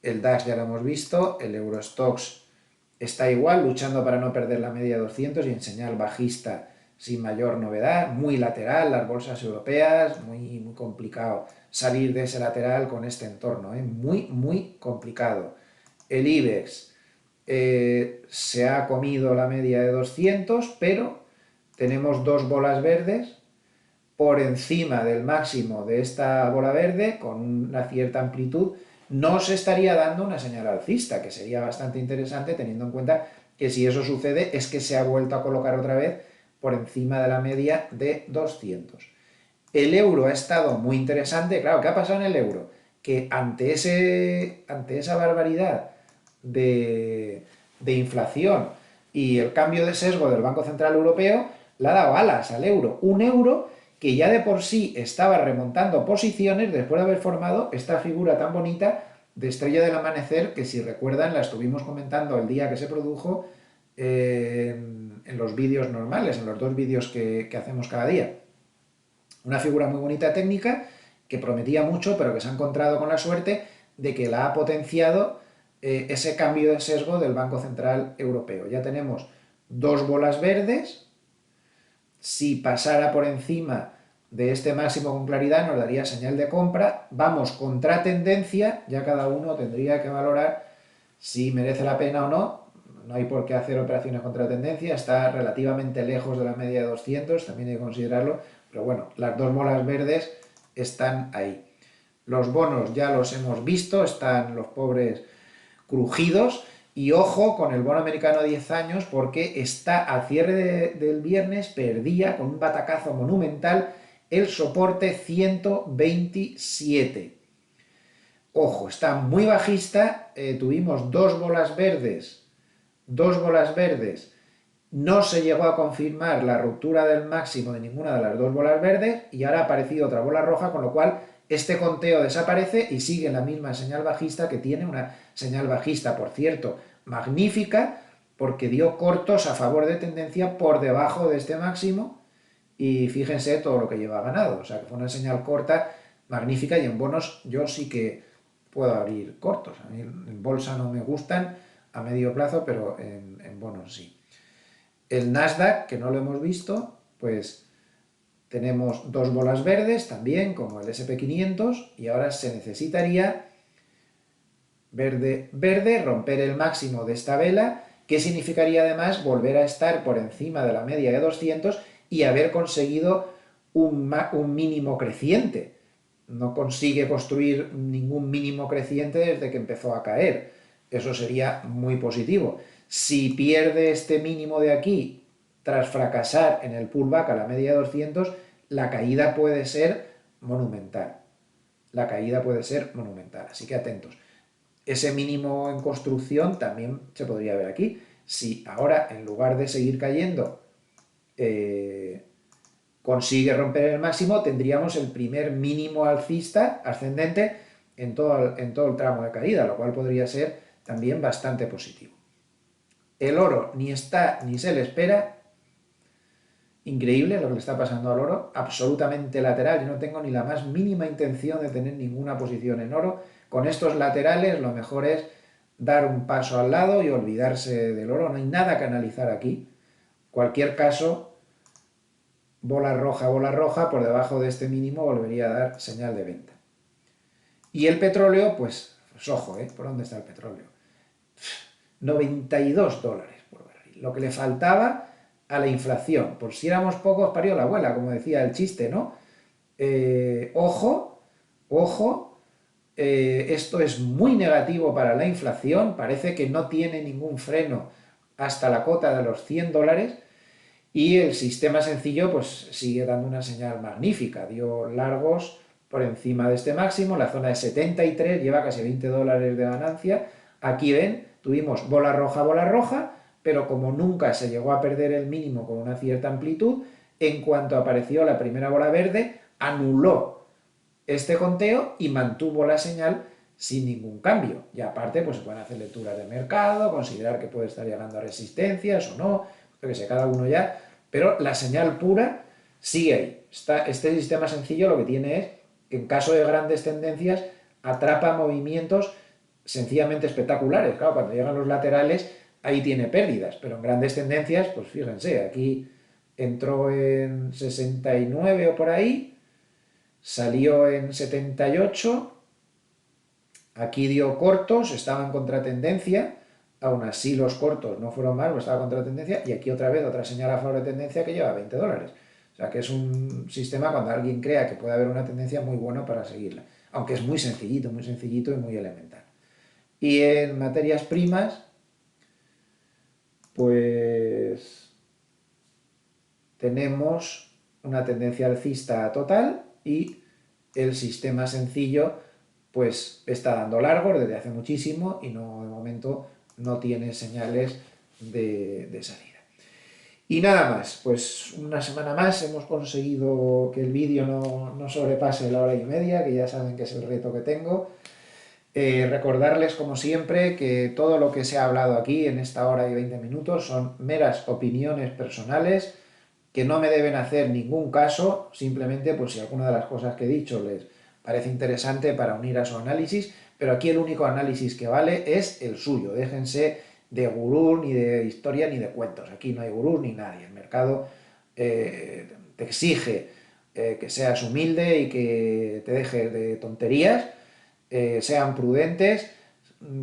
el DAX ya lo hemos visto, el Eurostoxx está igual, luchando para no perder la media de 200 y en señal bajista sin mayor novedad, muy lateral las bolsas europeas, muy complicado salir de ese lateral con este entorno, muy complicado. El IBEX se ha comido la media de 200, pero tenemos dos bolas verdes por encima del máximo de esta bola verde con una cierta amplitud no se estaría dando una señal alcista, que sería bastante interesante teniendo en cuenta que si eso sucede es que se ha vuelto a colocar otra vez por encima de la media de 200. El euro ha estado muy interesante. Claro, ¿qué ha pasado en el euro? Que ante esa barbaridad de inflación y el cambio de sesgo del Banco Central Europeo, le ha dado alas al euro. Un euro que ya de por sí estaba remontando posiciones después de haber formado esta figura tan bonita de estrella del amanecer, que si recuerdan la estuvimos comentando el día que se produjo en los vídeos normales, en los dos vídeos que hacemos cada día. Una figura muy bonita técnica que prometía mucho, pero que se ha encontrado con la suerte de que la ha potenciado ese cambio de sesgo del Banco Central Europeo. Ya tenemos dos bolas verdes. Si pasara por encima de este máximo con claridad nos daría señal de compra. Vamos contra tendencia, ya cada uno tendría que valorar si merece la pena o no. No hay por qué hacer operaciones contra tendencia, está relativamente lejos de la media de 200, también hay que considerarlo, pero bueno, las dos bolas verdes están ahí. Los bonos ya los hemos visto, están los pobres crujidos, y ojo con el bono americano a 10 años porque está al cierre del viernes, perdía con un batacazo monumental el soporte 127. Ojo, está muy bajista, tuvimos dos bolas verdes, no se llegó a confirmar la ruptura del máximo de ninguna de las dos bolas verdes y ahora ha aparecido otra bola roja, con lo cual este conteo desaparece y sigue la misma señal bajista, que tiene una señal bajista, por cierto, magnífica, porque dio cortos a favor de tendencia por debajo de este máximo y fíjense todo lo que lleva ganado, o sea que fue una señal corta magnífica, y en bonos yo sí que puedo abrir cortos. A mí en bolsa no me gustan a medio plazo, pero en bonos sí. El Nasdaq, que no lo hemos visto, pues tenemos dos bolas verdes también, como el SP500, y ahora se necesitaría verde, verde, romper el máximo de esta vela, que significaría además volver a estar por encima de la media de 200 y haber conseguido un mínimo creciente. No consigue construir ningún mínimo creciente desde que empezó a caer. Eso sería muy positivo. Si pierde este mínimo de aquí tras fracasar en el pullback a la media de 200, la caída puede ser monumental. La caída puede ser monumental, así que atentos. Ese mínimo en construcción también se podría ver aquí. Si ahora, en lugar de seguir cayendo, consigue romper el máximo, tendríamos el primer mínimo alcista ascendente en todo el tramo de caída, lo cual podría ser también bastante positivo. El oro ni está ni se le espera. Increíble lo que le está pasando al oro, absolutamente lateral. Yo no tengo ni la más mínima intención de tener ninguna posición en oro. Con estos laterales lo mejor es dar un paso al lado y olvidarse del oro. No hay nada que analizar aquí. Cualquier caso, bola roja, por debajo de este mínimo volvería a dar señal de venta. Y el petróleo, pues ojo, ¿por dónde está el petróleo? $92 por barril. Lo que le faltaba a la inflación. Por si éramos pocos, parió la abuela, como decía el chiste, ¿no? Ojo, ojo, esto es muy negativo para la inflación, parece que no tiene ningún freno hasta la cota de los $100, y el sistema sencillo pues sigue dando una señal magnífica, dio largos por encima de este máximo, la zona de 73, lleva casi $20 de ganancia. Aquí ven, tuvimos bola roja, pero como nunca se llegó a perder el mínimo con una cierta amplitud, en cuanto apareció la primera bola verde, anuló este conteo y mantuvo la señal sin ningún cambio. Y aparte, pues se pueden hacer lecturas de mercado, considerar que puede estar llegando a resistencias o no, yo que sé, cada uno ya, pero la señal pura sigue ahí. Este sistema sencillo lo que tiene es, en caso de grandes tendencias, atrapa movimientos sencillamente espectaculares. Claro, cuando llegan los laterales, ahí tiene pérdidas, pero en grandes tendencias, pues fíjense, aquí entró en 69 o por ahí, salió en 78, aquí dio cortos, estaba en contratendencia, aún así los cortos no fueron mal, estaba en contratendencia, y aquí otra vez otra señal a favor de tendencia que lleva $20. O sea que es un sistema, cuando alguien crea que puede haber una tendencia, muy bueno para seguirla. aunque es muy sencillito y muy elemental. Y en materias primas, pues tenemos una tendencia alcista total y el sistema sencillo pues está dando largos desde hace muchísimo y no, de momento no tiene señales de salida. Y nada más, pues una semana más hemos conseguido que el vídeo no sobrepase la hora y media, que ya saben que es el reto que tengo. Recordarles, como siempre, que todo lo que se ha hablado aquí en esta hora y 20 minutos son meras opiniones personales que no me deben hacer ningún caso, simplemente pues si alguna de las cosas que he dicho les parece interesante para unir a su análisis, pero aquí el único análisis que vale es el suyo. Déjense de gurú, ni de historia, ni de cuentos. Aquí no hay gurú ni nadie. El mercado te exige que seas humilde y que te dejes de tonterías, sean prudentes.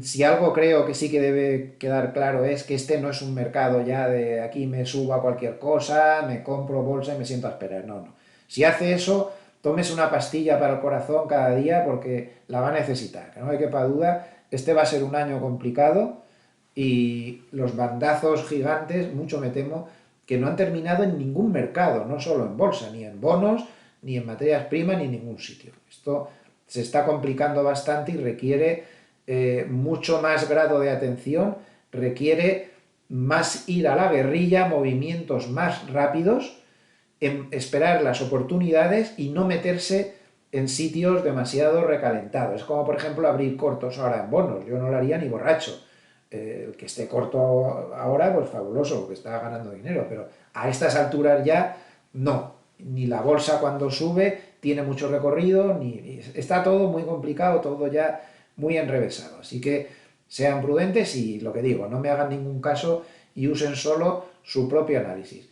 Si algo creo que sí que debe quedar claro es que este no es un mercado ya de aquí me subo a cualquier cosa, me compro bolsa y me siento a esperar. No, no. Si hace eso, tómese una pastilla para el corazón cada día porque la va a necesitar. Que no hay quepa duda, este va a ser un año complicado y los bandazos gigantes, mucho me temo, que no han terminado en ningún mercado, no solo en bolsa, ni en bonos, ni en materias primas, ni en ningún sitio. Esto se está complicando bastante y requiere mucho más grado de atención, requiere más ir a la guerrilla, movimientos más rápidos, en esperar las oportunidades y no meterse en sitios demasiado recalentados. Es como, por ejemplo, abrir cortos ahora en bonos. Yo no lo haría ni borracho. El que esté corto ahora, pues fabuloso, porque está ganando dinero, pero a estas alturas ya no. Ni la bolsa cuando sube tiene mucho recorrido, ni está todo muy complicado, todo ya muy enrevesado. Así que sean prudentes y lo que digo, no me hagan ningún caso y usen solo su propio análisis.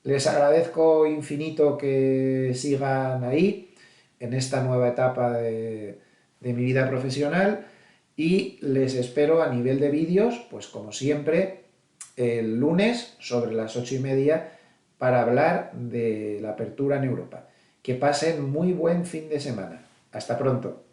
Les agradezco infinito que sigan ahí en esta nueva etapa de mi vida profesional y les espero a nivel de vídeos, pues como siempre, el lunes sobre las 8:30 para hablar de la apertura en Europa. Que pasen muy buen fin de semana. Hasta pronto.